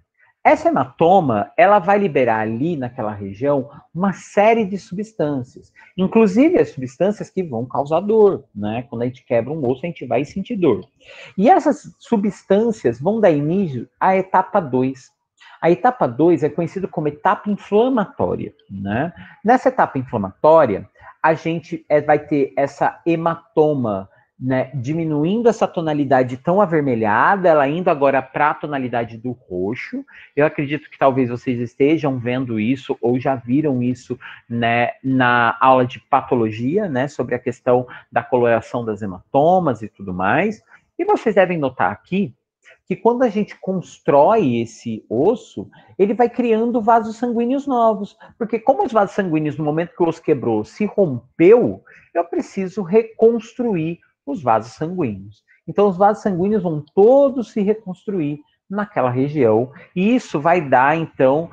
Essa hematoma, ela vai liberar ali naquela região uma série de substâncias, inclusive as substâncias que vão causar dor, né? Quando a gente quebra um osso, a gente vai sentir dor. E essas substâncias vão dar início à etapa 2. A etapa 2 é conhecida como etapa inflamatória, né? Nessa etapa inflamatória, a gente vai ter essa hematoma, né, diminuindo essa tonalidade tão avermelhada, ela indo agora para a tonalidade do roxo. Eu acredito que talvez vocês estejam vendo isso ou já viram isso, né, na aula de patologia, né, sobre a questão da coloração das hematomas e tudo mais. E vocês devem notar aqui que quando a gente constrói esse osso, ele vai criando vasos sanguíneos novos, porque como os vasos sanguíneos, no momento que o osso quebrou, se rompeu, eu preciso reconstruir os vasos sanguíneos. Então, os vasos sanguíneos vão todos se reconstruir naquela região, e isso vai dar, então,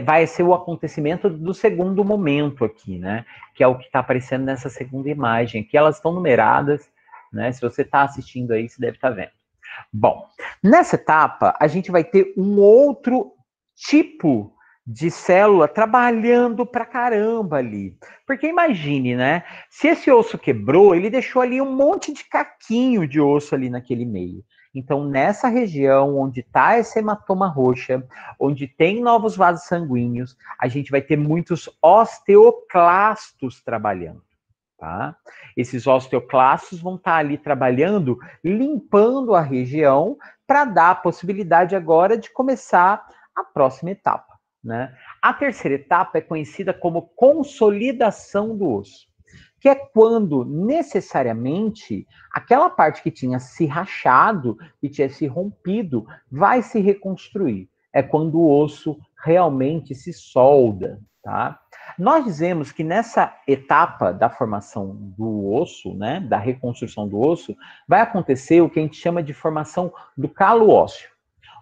vai ser o acontecimento do segundo momento aqui, né? Que é o que está aparecendo nessa segunda imagem. Aqui elas estão numeradas, né? Se você está assistindo aí, você deve estar vendo. Bom, nessa etapa, a gente vai ter um outro tipo de célula trabalhando pra caramba ali. Porque imagine, né? Se esse osso quebrou, ele deixou ali um monte de caquinho de osso ali naquele meio. Então, nessa região onde está essa hematoma roxa, onde tem novos vasos sanguíneos, a gente vai ter muitos osteoclastos trabalhando. Tá? Esses osteoclastos vão estar ali trabalhando, limpando a região, para dar a possibilidade agora de começar a próxima etapa, né? A terceira etapa é conhecida como consolidação do osso, que é quando, necessariamente, aquela parte que tinha se rachado, que tinha se rompido, vai se reconstruir. É quando o osso realmente se solda, tá? Nós dizemos que nessa etapa da formação do osso, né, da reconstrução do osso, vai acontecer o que a gente chama de formação do calo ósseo.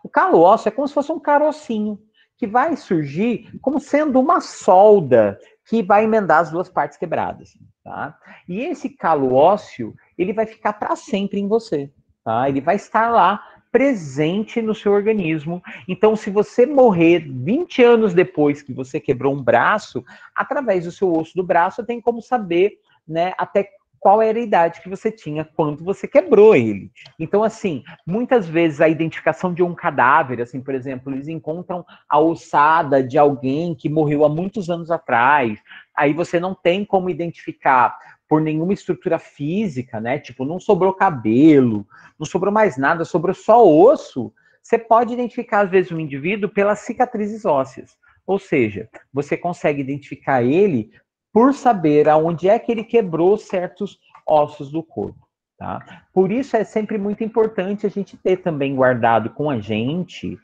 O calo ósseo é como se fosse um carocinho, que vai surgir como sendo uma solda que vai emendar as duas partes quebradas, tá? E esse calo ósseo, ele vai ficar para sempre em você, tá? Ele vai estar lá presente no seu organismo. Então, se você morrer 20 anos depois que você quebrou um braço, através do seu osso do braço, tem como saber, né, até qual era a idade que você tinha quando você quebrou ele. Então, assim, muitas vezes a identificação de um cadáver, assim, por exemplo, eles encontram a ossada de alguém que morreu há muitos anos atrás, aí você não tem como identificar por nenhuma estrutura física, né? Tipo, não sobrou cabelo, não sobrou mais nada, sobrou só osso. Você pode identificar, às vezes, um indivíduo pelas cicatrizes ósseas. Ou seja, você consegue identificar ele por saber aonde é que ele quebrou certos ossos do corpo. Tá? Por isso é sempre muito importante a gente ter também guardado com a gente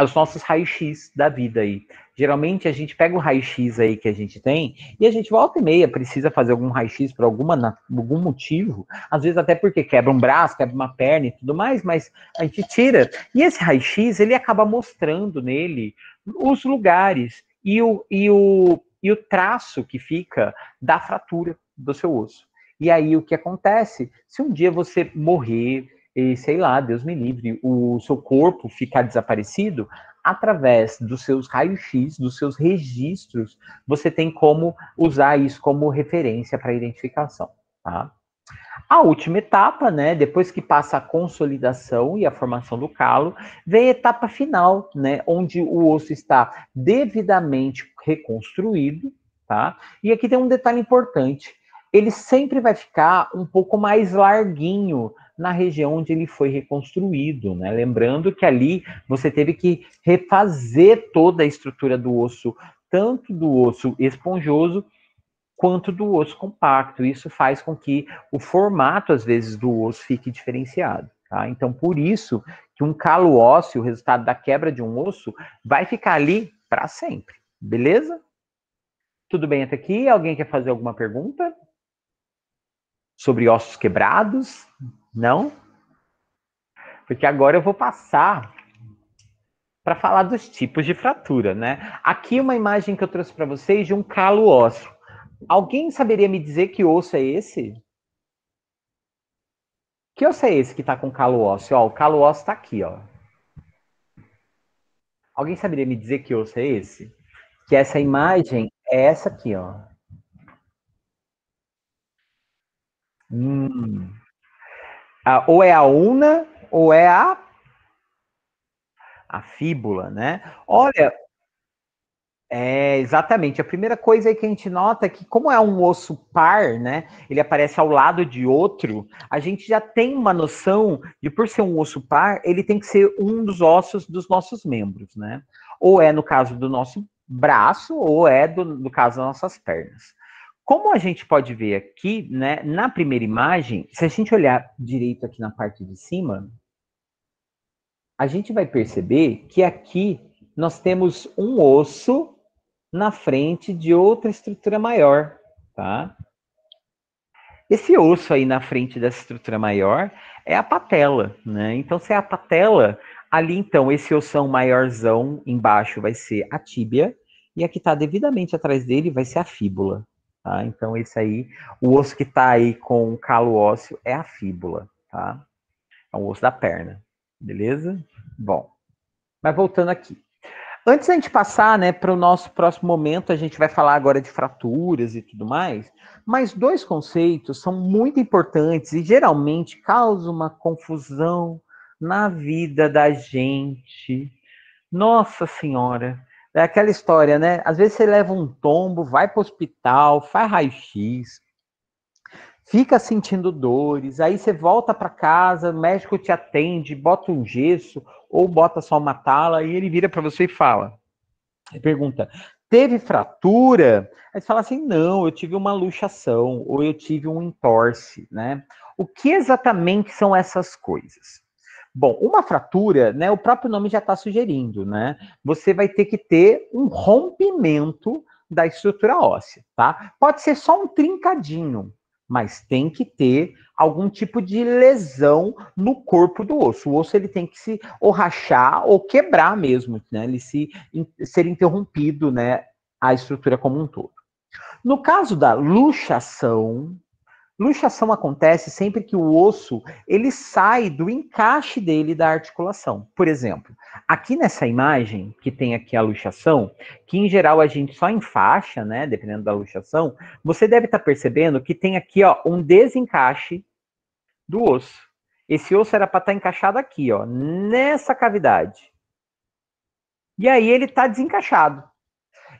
os nossos raios-x da vida aí. Geralmente a gente pega o raio-x aí que a gente tem e a gente volta e meia precisa fazer algum raio-x por algum motivo, às vezes até porque quebra um braço, quebra uma perna e tudo mais, mas a gente tira. E esse raio-x, ele acaba mostrando nele os lugares e o traço que fica da fratura do seu osso. E aí o que acontece? Se um dia você morrer, e sei lá, Deus me livre, o seu corpo ficar desaparecido, através dos seus raios-x, dos seus registros, você tem como usar isso como referência para identificação, tá? A última etapa, né, depois que passa a consolidação e a formação do calo, vem a etapa final, né, onde o osso está devidamente reconstruído, tá? E aqui tem um detalhe importante, ele sempre vai ficar um pouco mais larguinho na região onde ele foi reconstruído, né? Lembrando que ali você teve que refazer toda a estrutura do osso, tanto do osso esponjoso quanto do osso compacto. Isso faz com que o formato, às vezes, do osso fique diferenciado. Tá? Então, por isso que um calo ósseo, o resultado da quebra de um osso, vai ficar ali para sempre. Beleza? Tudo bem até aqui? Alguém quer fazer alguma pergunta? Sobre ossos quebrados? Não? Porque agora eu vou passar para falar dos tipos de fratura, né? Aqui uma imagem que eu trouxe para vocês de um calo ósseo. Alguém saberia me dizer que osso é esse? Que osso é esse que está com calo ósseo? Ó, o calo ósseo está aqui, ó. Alguém saberia me dizer que osso é esse? Que essa imagem é essa aqui, ó. Ou é a ulna ou é a fíbula, né? Olha, exatamente. A primeira coisa aí que a gente nota é que, como é um osso par, né? Ele aparece ao lado de outro, a gente já tem uma noção de, por ser um osso par, ele tem que ser um dos ossos dos nossos membros, né? Ou é no caso do nosso braço, ou é no caso das nossas pernas. Como a gente pode ver aqui, né? Na primeira imagem, se a gente olhar direito aqui na parte de cima, a gente vai perceber que aqui nós temos um osso na frente de outra estrutura maior, tá? Esse osso aí na frente dessa estrutura maior é a patela, né? Então, se é a patela, ali então, esse ossão maiorzão embaixo vai ser a tíbia, e a que está devidamente atrás dele vai ser a fíbula, tá? Então, esse aí, o osso que está aí com o calo ósseo é a fíbula, tá? É o osso da perna, beleza? Bom, mas voltando aqui. Antes da gente passar, né, para o nosso próximo momento, a gente vai falar agora de fraturas e tudo mais, mas dois conceitos são muito importantes e geralmente causam uma confusão na vida da gente. Nossa Senhora, é aquela história, né? Às vezes você leva um tombo, vai para o hospital, faz raio-x, fica sentindo dores, aí você volta para casa, o médico te atende, bota um gesso ou bota só uma tala e ele vira para você e fala, pergunta, teve fratura? Aí você fala assim, não, eu tive uma luxação ou eu tive um entorse, né? O que exatamente são essas coisas? Bom, uma fratura, né, o próprio nome já está sugerindo, né? Você vai ter que ter um rompimento da estrutura óssea, tá? Pode ser só um trincadinho, mas tem que ter algum tipo de lesão no corpo do osso. O osso ele tem que se ou rachar ou quebrar mesmo, né? Ele ser interrompido, né? A estrutura como um todo. No caso da luxação, Luxação acontece sempre que o osso ele sai do encaixe dele da articulação. Por exemplo, aqui nessa imagem, que tem aqui a luxação, que em geral a gente só enfaixa, né, dependendo da luxação, você deve estar percebendo que tem aqui, ó, um desencaixe do osso. Esse osso era para estar encaixado aqui, ó, nessa cavidade. E aí ele está desencaixado.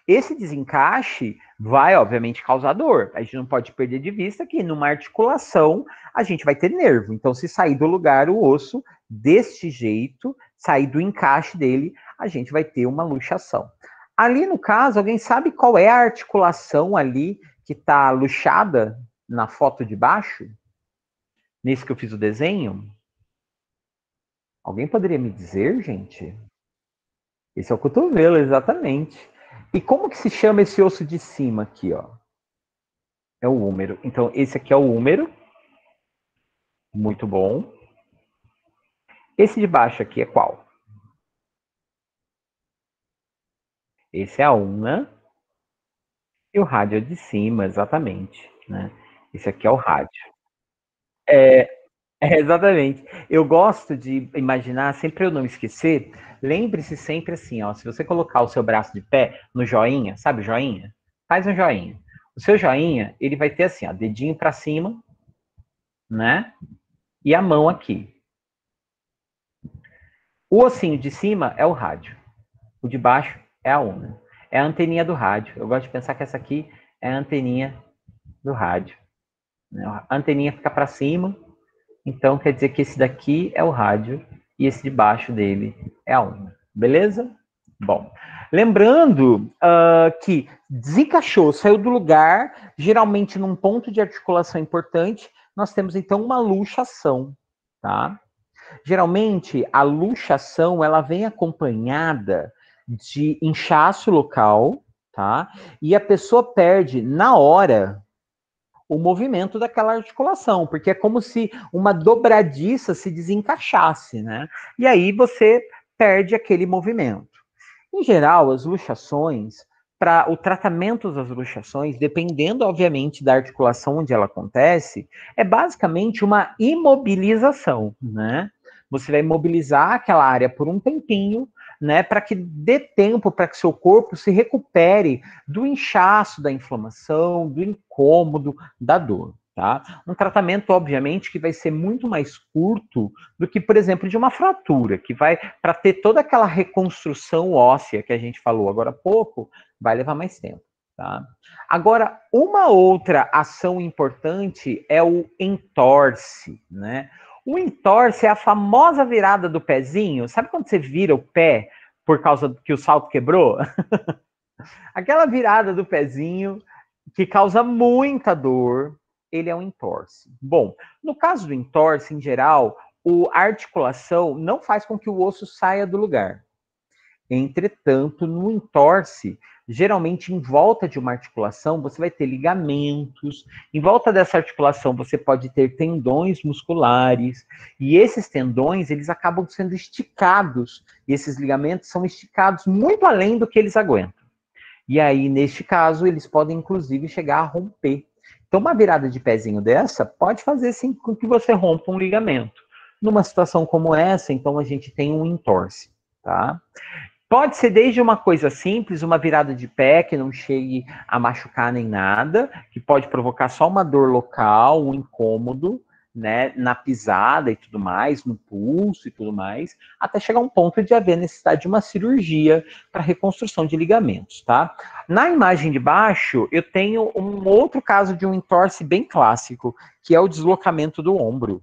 Esse desencaixe vai, obviamente, causar dor. A gente não pode perder de vista que numa articulação a gente vai ter nervo. Então, se sair do lugar o osso deste jeito, sair do encaixe dele, a gente vai ter uma luxação. Ali no caso, alguém sabe qual é a articulação ali que está luxada na foto de baixo? Nesse que eu fiz o desenho? Alguém poderia me dizer, gente? Esse é o cotovelo, exatamente. E como que se chama esse osso de cima aqui, ó? É o húmero. Então, esse aqui é o húmero. Muito bom. Esse de baixo aqui é qual? Esse é a ulna. E o rádio é de cima, exatamente, né? Esse aqui é o rádio. Exatamente. Eu gosto de imaginar, sempre para eu não esquecer, lembre-se sempre assim, ó, se você colocar o seu braço de pé no joinha, sabe o joinha? Faz um joinha. O seu joinha, ele vai ter assim, ó, dedinho para cima, né? E a mão aqui. O ossinho de cima é o rádio. O de baixo é a ulna. É a anteninha do rádio. Eu gosto de pensar que essa aqui é a anteninha do rádio. A anteninha fica para cima, então quer dizer que esse daqui é o rádio e esse de baixo dele é a ulna. Beleza? Bom, lembrando que desencaixou, saiu do lugar, geralmente num ponto de articulação importante, nós temos então uma luxação, tá? Geralmente, a luxação, ela vem acompanhada de inchaço local, tá? E a pessoa perde, na hora, o movimento daquela articulação, porque é como se uma dobradiça se desencaixasse, né? E aí você perde aquele movimento. Em geral, as luxações, para o tratamento das luxações, dependendo, obviamente, da articulação onde ela acontece, é basicamente uma imobilização, né? Você vai imobilizar aquela área por um tempinho, né, para que dê tempo para que seu corpo se recupere do inchaço, da inflamação, do incômodo, da dor, tá? Um tratamento, obviamente, que vai ser muito mais curto do que, por exemplo, de uma fratura, que vai, para ter toda aquela reconstrução óssea que a gente falou agora há pouco, vai levar mais tempo, tá? Agora, uma outra ação importante é o entorse, né? O entorse é a famosa virada do pezinho. Sabe quando você vira o pé por causa que o salto quebrou? Aquela virada do pezinho que causa muita dor, ele é um entorse. Bom, no caso do entorse, em geral, a articulação não faz com que o osso saia do lugar. Entretanto, no entorse, geralmente em volta de uma articulação, você vai ter ligamentos. Em volta dessa articulação, você pode ter tendões musculares. E esses tendões, eles acabam sendo esticados. E esses ligamentos são esticados muito além do que eles aguentam. E aí, neste caso, eles podem, inclusive, chegar a romper. Então, uma virada de pezinho dessa pode fazer, sim, com que você rompa um ligamento. Numa situação como essa, então, a gente tem um entorse, tá? Pode ser desde uma coisa simples, uma virada de pé que não chegue a machucar nem nada, que pode provocar só uma dor local, um incômodo, né, na pisada e tudo mais, no pulso e tudo mais, até chegar a um ponto de haver necessidade de uma cirurgia para reconstrução de ligamentos, tá? Na imagem de baixo, eu tenho um outro caso de um entorse bem clássico, que é o deslocamento do ombro.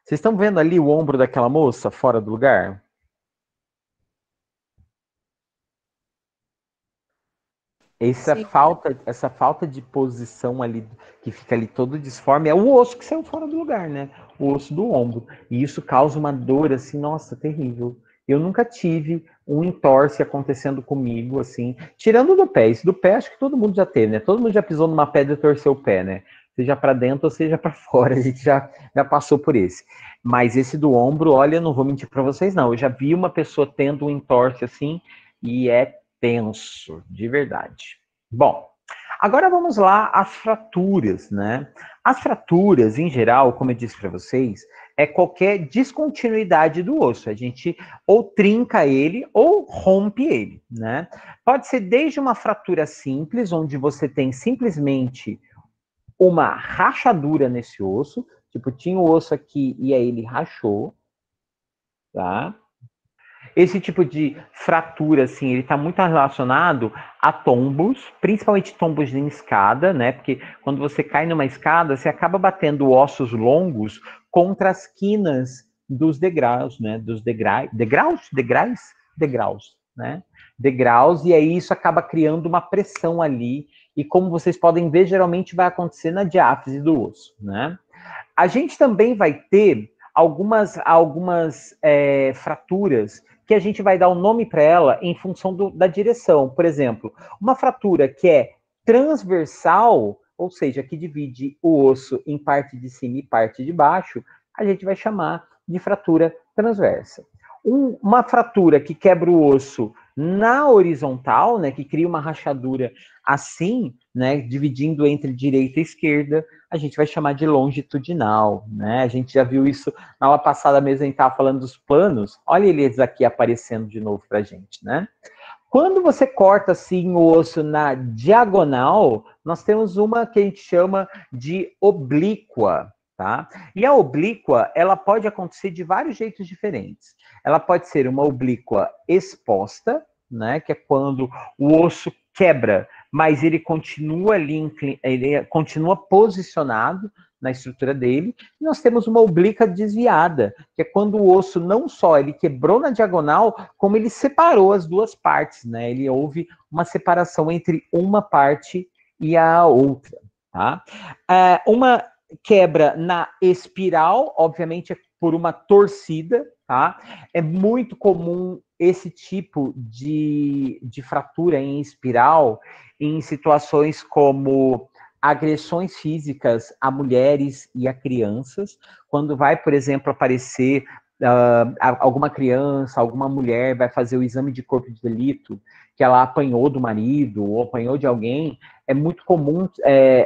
Vocês estão vendo ali o ombro daquela moça fora do lugar? Essa falta de posição ali, que fica ali todo disforme, é o osso que saiu fora do lugar, né? O osso do ombro. E isso causa uma dor, assim, nossa, terrível. Eu nunca tive um entorse acontecendo comigo, assim, tirando do pé. Isso do pé acho que todo mundo já teve, né? Todo mundo já pisou numa pedra e torceu o pé, né? Seja para dentro ou seja para fora, a gente já passou por esse. Mas esse do ombro, olha, eu não vou mentir para vocês, não. Eu já vi uma pessoa tendo um entorse assim, e é tenso, de verdade. Bom, Agora vamos lá às fraturas, né? As fraturas, em geral, como eu disse para vocês, é qualquer descontinuidade do osso. A gente ou trinca ele ou rompe ele, né? Pode ser desde uma fratura simples, onde você tem simplesmente uma rachadura nesse osso, tipo, tinha o osso aqui e aí ele rachou, tá? Esse tipo de fratura, assim, ele está muito relacionado a tombos, principalmente tombos em escada, né? Porque quando você cai numa escada, você acaba batendo ossos longos contra as quinas dos degraus, né? Dos degraus, né? Degraus, e aí isso acaba criando uma pressão ali, e como vocês podem ver, geralmente vai acontecer na diáfise do osso, né? A gente também vai ter algumas fraturas que a gente vai dar um nome para ela em função da direção. Por exemplo, uma fratura que é transversal, ou seja, que divide o osso em parte de cima e parte de baixo, a gente vai chamar de fratura transversa. Uma fratura que quebra o osso na horizontal, né, que cria uma rachadura assim, né, dividindo entre direita e esquerda, a gente vai chamar de longitudinal, né? A gente já viu isso na aula passada mesmo, a gente estava falando dos planos. Olha eles aqui aparecendo de novo para a gente, né? Quando você corta assim o osso na diagonal, nós temos uma que a gente chama de oblíqua, tá? E a oblíqua, ela pode acontecer de vários jeitos diferentes. Ela pode ser uma oblíqua exposta, né? Que é quando o osso quebra, mas ele continua ali, ele continua posicionado na estrutura dele. E nós temos uma oblíqua desviada, que é quando o osso não só ele quebrou na diagonal, como ele separou as duas partes, né? Ele houve uma separação entre uma parte e a outra, tá? Uma quebra na espiral, obviamente, é por uma torcida, tá? É muito comum esse tipo de fratura em espiral em situações como agressões físicas a mulheres e a crianças, quando vai, por exemplo, aparecer alguma criança, alguma mulher vai fazer o exame de corpo de delito, que ela apanhou do marido ou apanhou de alguém, é muito comum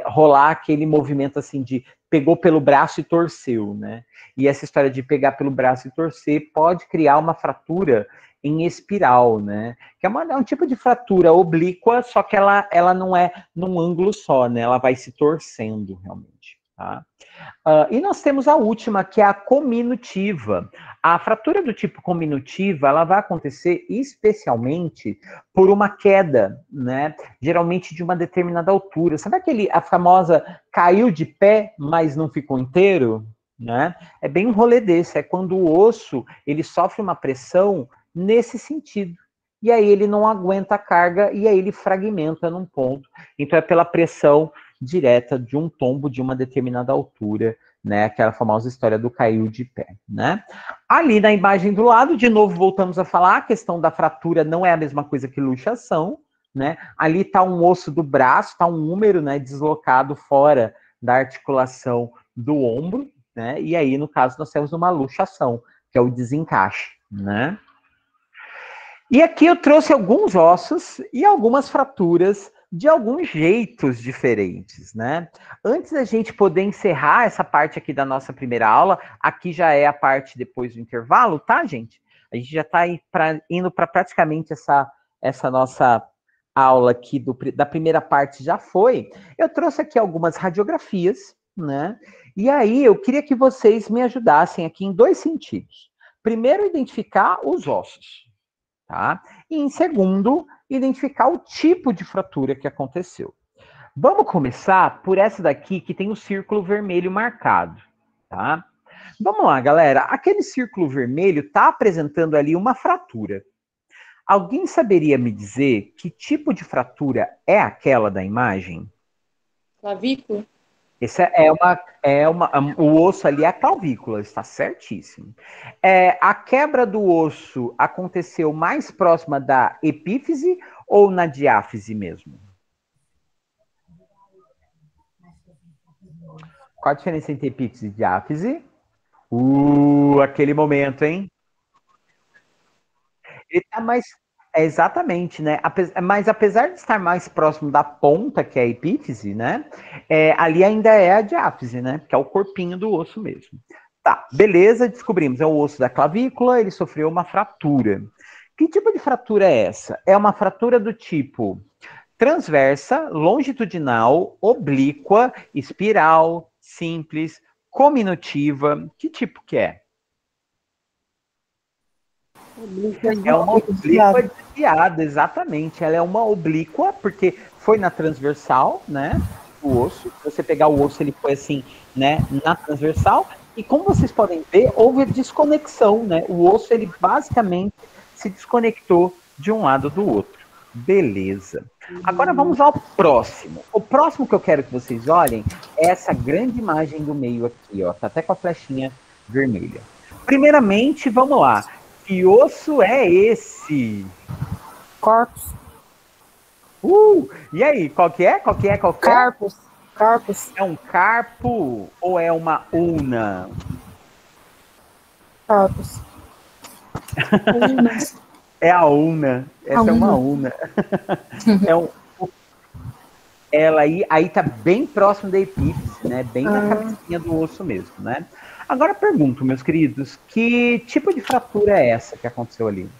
rolar aquele movimento assim de pegou pelo braço e torceu, né? E essa história de pegar pelo braço e torcer pode criar uma fratura em espiral, né? Que é um tipo de fratura oblíqua, só que ela não é num ângulo só, né? Ela vai se torcendo realmente, tá? E nós temos a última, que é a cominutiva. A fratura do tipo cominutiva, ela vai acontecer especialmente por uma queda, né? Geralmente de uma determinada altura. Sabe a famosa caiu de pé, mas não ficou inteiro? Né? É bem um rolê desse, é quando o osso ele sofre uma pressão nesse sentido. E aí ele não aguenta a carga e aí ele fragmenta num ponto. Então é pela pressão direta de um tombo de uma determinada altura, né? Aquela famosa história do caiu de pé, né? Ali na imagem do lado, de novo voltamos a falar, a questão da fratura não é a mesma coisa que luxação, né? Ali está um osso do braço, está um húmero, né, deslocado fora da articulação do ombro, né? E aí, no caso, nós temos uma luxação, que é o desencaixe, né? E aqui eu trouxe alguns ossos e algumas fraturas de alguns jeitos diferentes, né? Antes da gente poder encerrar essa parte aqui da nossa primeira aula, aqui já é a parte depois do intervalo, tá, gente? A gente já está indo para praticamente essa nossa aula aqui da primeira parte já foi. Eu trouxe aqui algumas radiografias, né? E aí eu queria que vocês me ajudassem aqui em dois sentidos. Primeiro, identificar os ossos. Tá? E em segundo, identificar o tipo de fratura que aconteceu. Vamos começar por essa daqui que tem o círculo vermelho marcado, tá? Vamos lá, galera. Aquele círculo vermelho está apresentando ali uma fratura. Alguém saberia me dizer que tipo de fratura é aquela da imagem? Clavícula? Esse o osso ali é a clavícula, está certíssimo. A quebra do osso aconteceu mais próxima da epífise ou na diáfise mesmo? Qual a diferença entre epífise e diáfise? Aquele momento, hein? Ele tá mais. É exatamente, né? Mas apesar de estar mais próximo da ponta, que é a epífise, né? Ali ainda é a diáfise, né? Que é o corpinho do osso mesmo. Tá, beleza, descobrimos. É o osso da clavícula, ele sofreu uma fratura. Que tipo de fratura é essa? É uma fratura do tipo transversa, longitudinal, oblíqua, espiral, simples, cominutiva. Que tipo que é? É uma oblíqua desviada, exatamente. Ela é uma oblíqua, porque foi na transversal, né? O osso. Se você pegar o osso, ele foi assim, né? Na transversal. E como vocês podem ver, houve desconexão, né? O osso, ele basicamente se desconectou de um lado do outro. Beleza. Agora vamos ao próximo. O próximo que eu quero que vocês olhem é essa grande imagem do meio aqui, ó. Tá até com a flechinha vermelha. Primeiramente, vamos lá. Que osso é esse? Corpus. E aí, qual que é? Carpus. É um carpo ou é uma una? Carpus. É a una. Essa é uma una. Ela aí tá bem próximo da epífise, né? Bem na cabecinha do osso mesmo, né? Agora pergunto, meus queridos, que tipo de fratura é essa que aconteceu ali?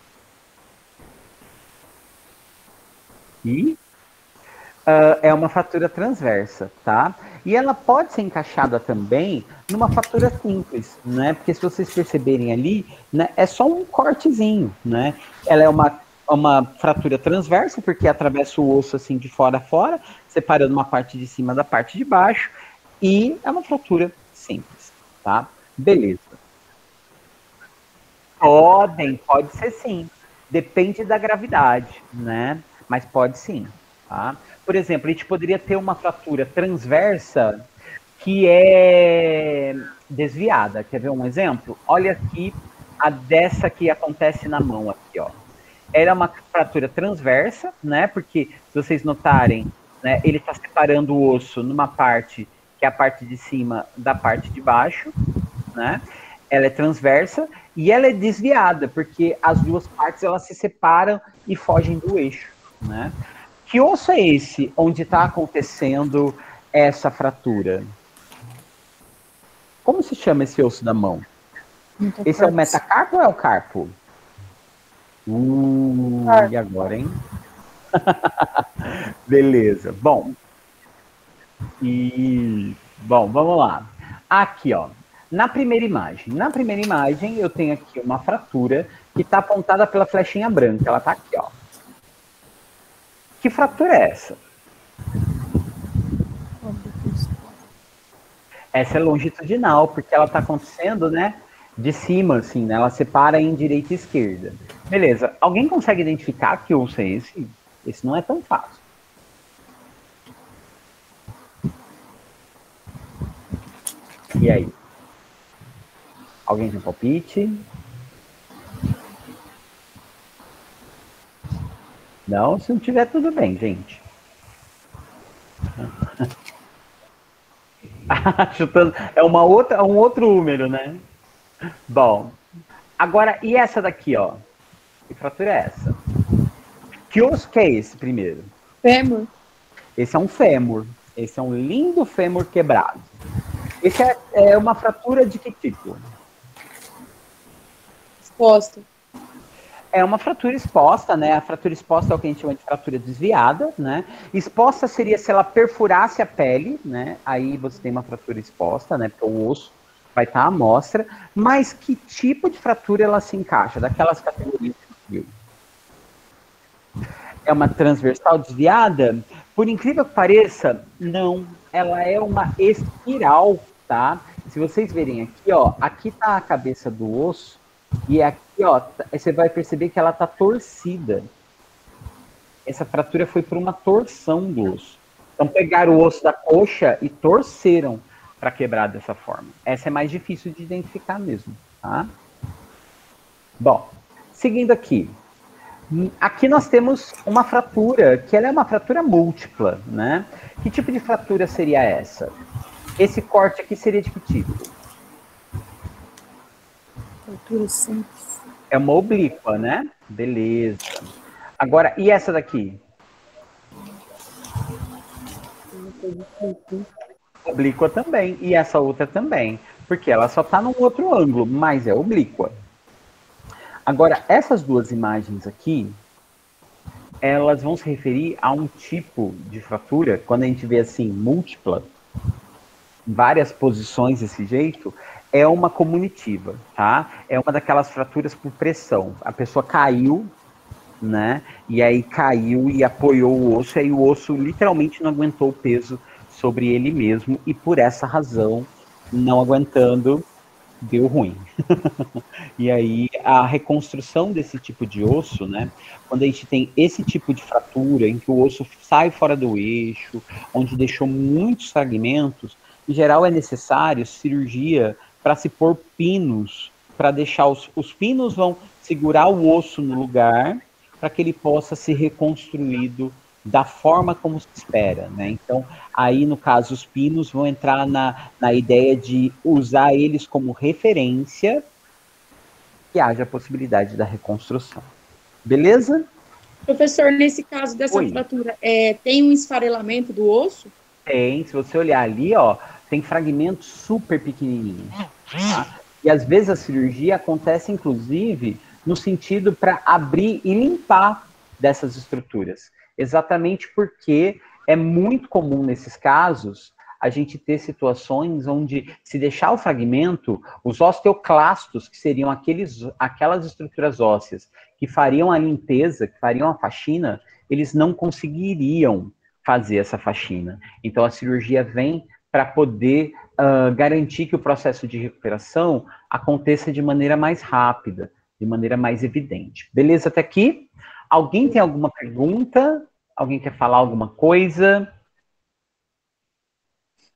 É uma fratura transversa, tá? E ela pode ser encaixada também numa fratura simples, né? Porque se vocês perceberem ali, né, é só um cortezinho, né? Ela é uma fratura transversa, porque atravessa o osso assim de fora a fora, separando uma parte de cima da parte de baixo, e é uma fratura simples, tá? Beleza. Pode ser sim. Depende da gravidade, né? Mas pode sim, tá? Por exemplo, a gente poderia ter uma fratura transversa que é desviada. Quer ver um exemplo? Olha aqui a dessa que acontece na mão aqui, ó. Ela é uma fratura transversa, né? Porque se vocês notarem, né, ele está separando o osso numa parte que é a parte de cima da parte de baixo, né? Ela é transversa e ela é desviada, porque as duas partes elas se separam e fogem do eixo, né? Que osso é esse onde está acontecendo essa fratura? Como se chama esse osso da mão? Esse é o metacarpo ou é o carpo? E agora, hein? Beleza. Bom, vamos lá. Aqui, ó. Na primeira imagem, eu tenho aqui uma fratura que está apontada pela flechinha branca. Ela está aqui, ó. Que fratura é essa? Essa é longitudinal, porque ela está acontecendo, né? De cima, assim, né? Ela separa em direita e esquerda. Beleza. Alguém consegue identificar que osso é esse? Esse não é tão fácil. E aí? Alguém tem palpite? Não? Se não tiver, tudo bem, gente. Chutando. É um outro número, né? Bom. Agora, e essa daqui, ó? Que fratura é essa? Que osso que é esse primeiro? Fêmur. Esse é um fêmur. Esse é um lindo fêmur quebrado. Esse é uma fratura de que tipo? Exposta. É uma fratura exposta, né? A fratura exposta é o que a gente chama de fratura desviada, né? Exposta seria se ela perfurasse a pele, né? Aí você tem uma fratura exposta, né? Porque o osso vai estar à mostra. Mas que tipo de fratura ela se encaixa? Daquelas categorias que viu? É uma transversal desviada? Por incrível que pareça, não. Ela é uma espiral, tá? Se vocês verem aqui, ó, aqui tá a cabeça do osso e aqui, ó, você vai perceber que ela tá torcida. Essa fratura foi por uma torção do osso. Então pegaram o osso da coxa e torceram para quebrar dessa forma. Essa é mais difícil de identificar mesmo, tá? Bom, seguindo aqui. Aqui nós temos uma fratura, que ela é uma fratura múltipla, né? Que tipo de fratura seria essa? Esse corte aqui seria de que tipo? Fratura simples. É uma oblíqua, né? Beleza. Agora, e essa daqui? Oblíqua também. E essa outra também. Porque ela só está num outro ângulo, mas é oblíqua. Agora, essas duas imagens aqui, elas vão se referir a um tipo de fratura, quando a gente vê assim, múltipla, várias posições desse jeito, é uma comunitiva, tá? É uma daquelas fraturas por pressão. A pessoa caiu, né? E aí caiu e apoiou o osso, e aí o osso literalmente não aguentou o peso sobre ele mesmo, e por essa razão, não aguentando, deu ruim. E aí a reconstrução desse tipo de osso, né? Quando a gente tem esse tipo de fratura, em que o osso sai fora do eixo, onde deixou muitos fragmentos, em geral é necessário cirurgia para se pôr pinos, para deixar os pinos vão segurar o osso no lugar, para que ele possa ser reconstruído da forma como se espera, né? Então, aí, no caso, os pinos vão entrar na ideia de usar eles como referência que haja a possibilidade da reconstrução. Beleza? Professor, nesse caso dessa fratura, tem um esfarelamento do osso? Tem, se você olhar ali, ó, tem fragmentos super pequenininhos. Tá? E às vezes a cirurgia acontece, inclusive, no sentido para abrir e limpar dessas estruturas. Exatamente porque é muito comum nesses casos a gente ter situações onde, se deixar o fragmento, os osteoclastos, que seriam aquelas estruturas ósseas que fariam a limpeza, que fariam a faxina, eles não conseguiriam fazer essa faxina. Então a cirurgia vem para poder garantir que o processo de recuperação aconteça de maneira mais rápida, de maneira mais evidente. Beleza até aqui? Alguém tem alguma pergunta? Alguém quer falar alguma coisa?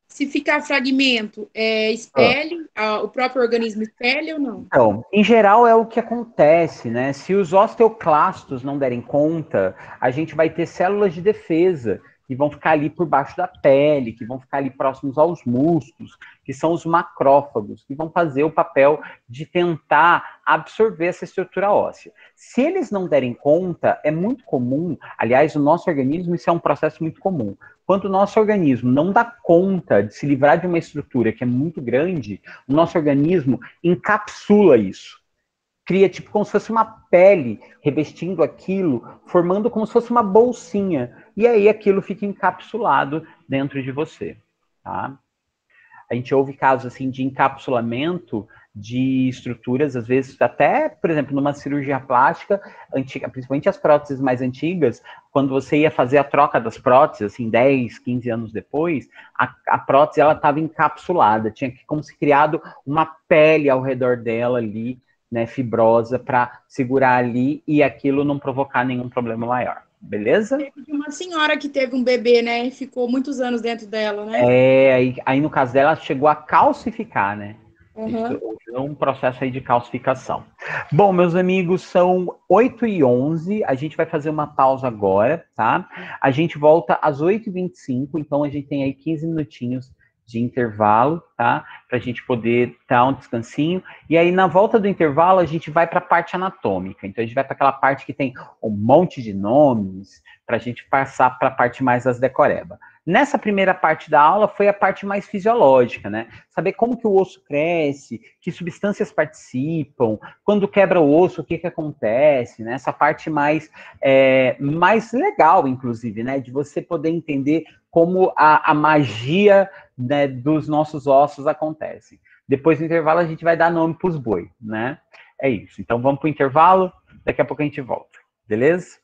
Se ficar fragmento, expele? O próprio organismo expele ou não? Então, em geral é o que acontece, né? Se os osteoclastos não derem conta, a gente vai ter células de defesa que vão ficar ali por baixo da pele, que vão ficar ali próximos aos músculos, que são os macrófagos, que vão fazer o papel de tentar absorver essa estrutura óssea. Se eles não derem conta, é muito comum, aliás, o nosso organismo, isso é um processo muito comum. Quando o nosso organismo não dá conta de se livrar de uma estrutura que é muito grande, o nosso organismo encapsula isso. Cria tipo como se fosse uma pele revestindo aquilo, formando como se fosse uma bolsinha. E aí aquilo fica encapsulado dentro de você. Tá? A gente ouve casos assim de encapsulamento de estruturas, às vezes até, por exemplo, numa cirurgia plástica antiga, principalmente as próteses mais antigas, quando você ia fazer a troca das próteses, assim, 10, 15 anos depois, a prótese ela estava encapsulada, tinha como se criado uma pele ao redor dela ali, né, fibrosa, para segurar ali e aquilo não provocar nenhum problema maior. Beleza? Teve uma senhora que teve um bebê, né? E ficou muitos anos dentro dela, né? Aí no caso dela, chegou a calcificar, né? Uhum. Um processo aí de calcificação. Bom, meus amigos, são 8h11, a gente vai fazer uma pausa agora, tá? A gente volta às 8h25, então a gente tem aí 15 minutinhos de intervalo, tá? Para a gente poder dar um descansinho. E aí, na volta do intervalo, a gente vai para a parte anatômica. Então, a gente vai para aquela parte que tem um monte de nomes, para a gente passar para a parte mais das decoreba. Nessa primeira parte da aula foi a parte mais fisiológica, né? Saber como que o osso cresce, que substâncias participam, quando quebra o osso, o que acontece, né? Essa parte mais legal, inclusive, né? De você poder entender como a magia, né, dos nossos ossos acontece. Depois do intervalo, a gente vai dar nome para os boi, né? É isso. Então, vamos para o intervalo, daqui a pouco a gente volta. Beleza?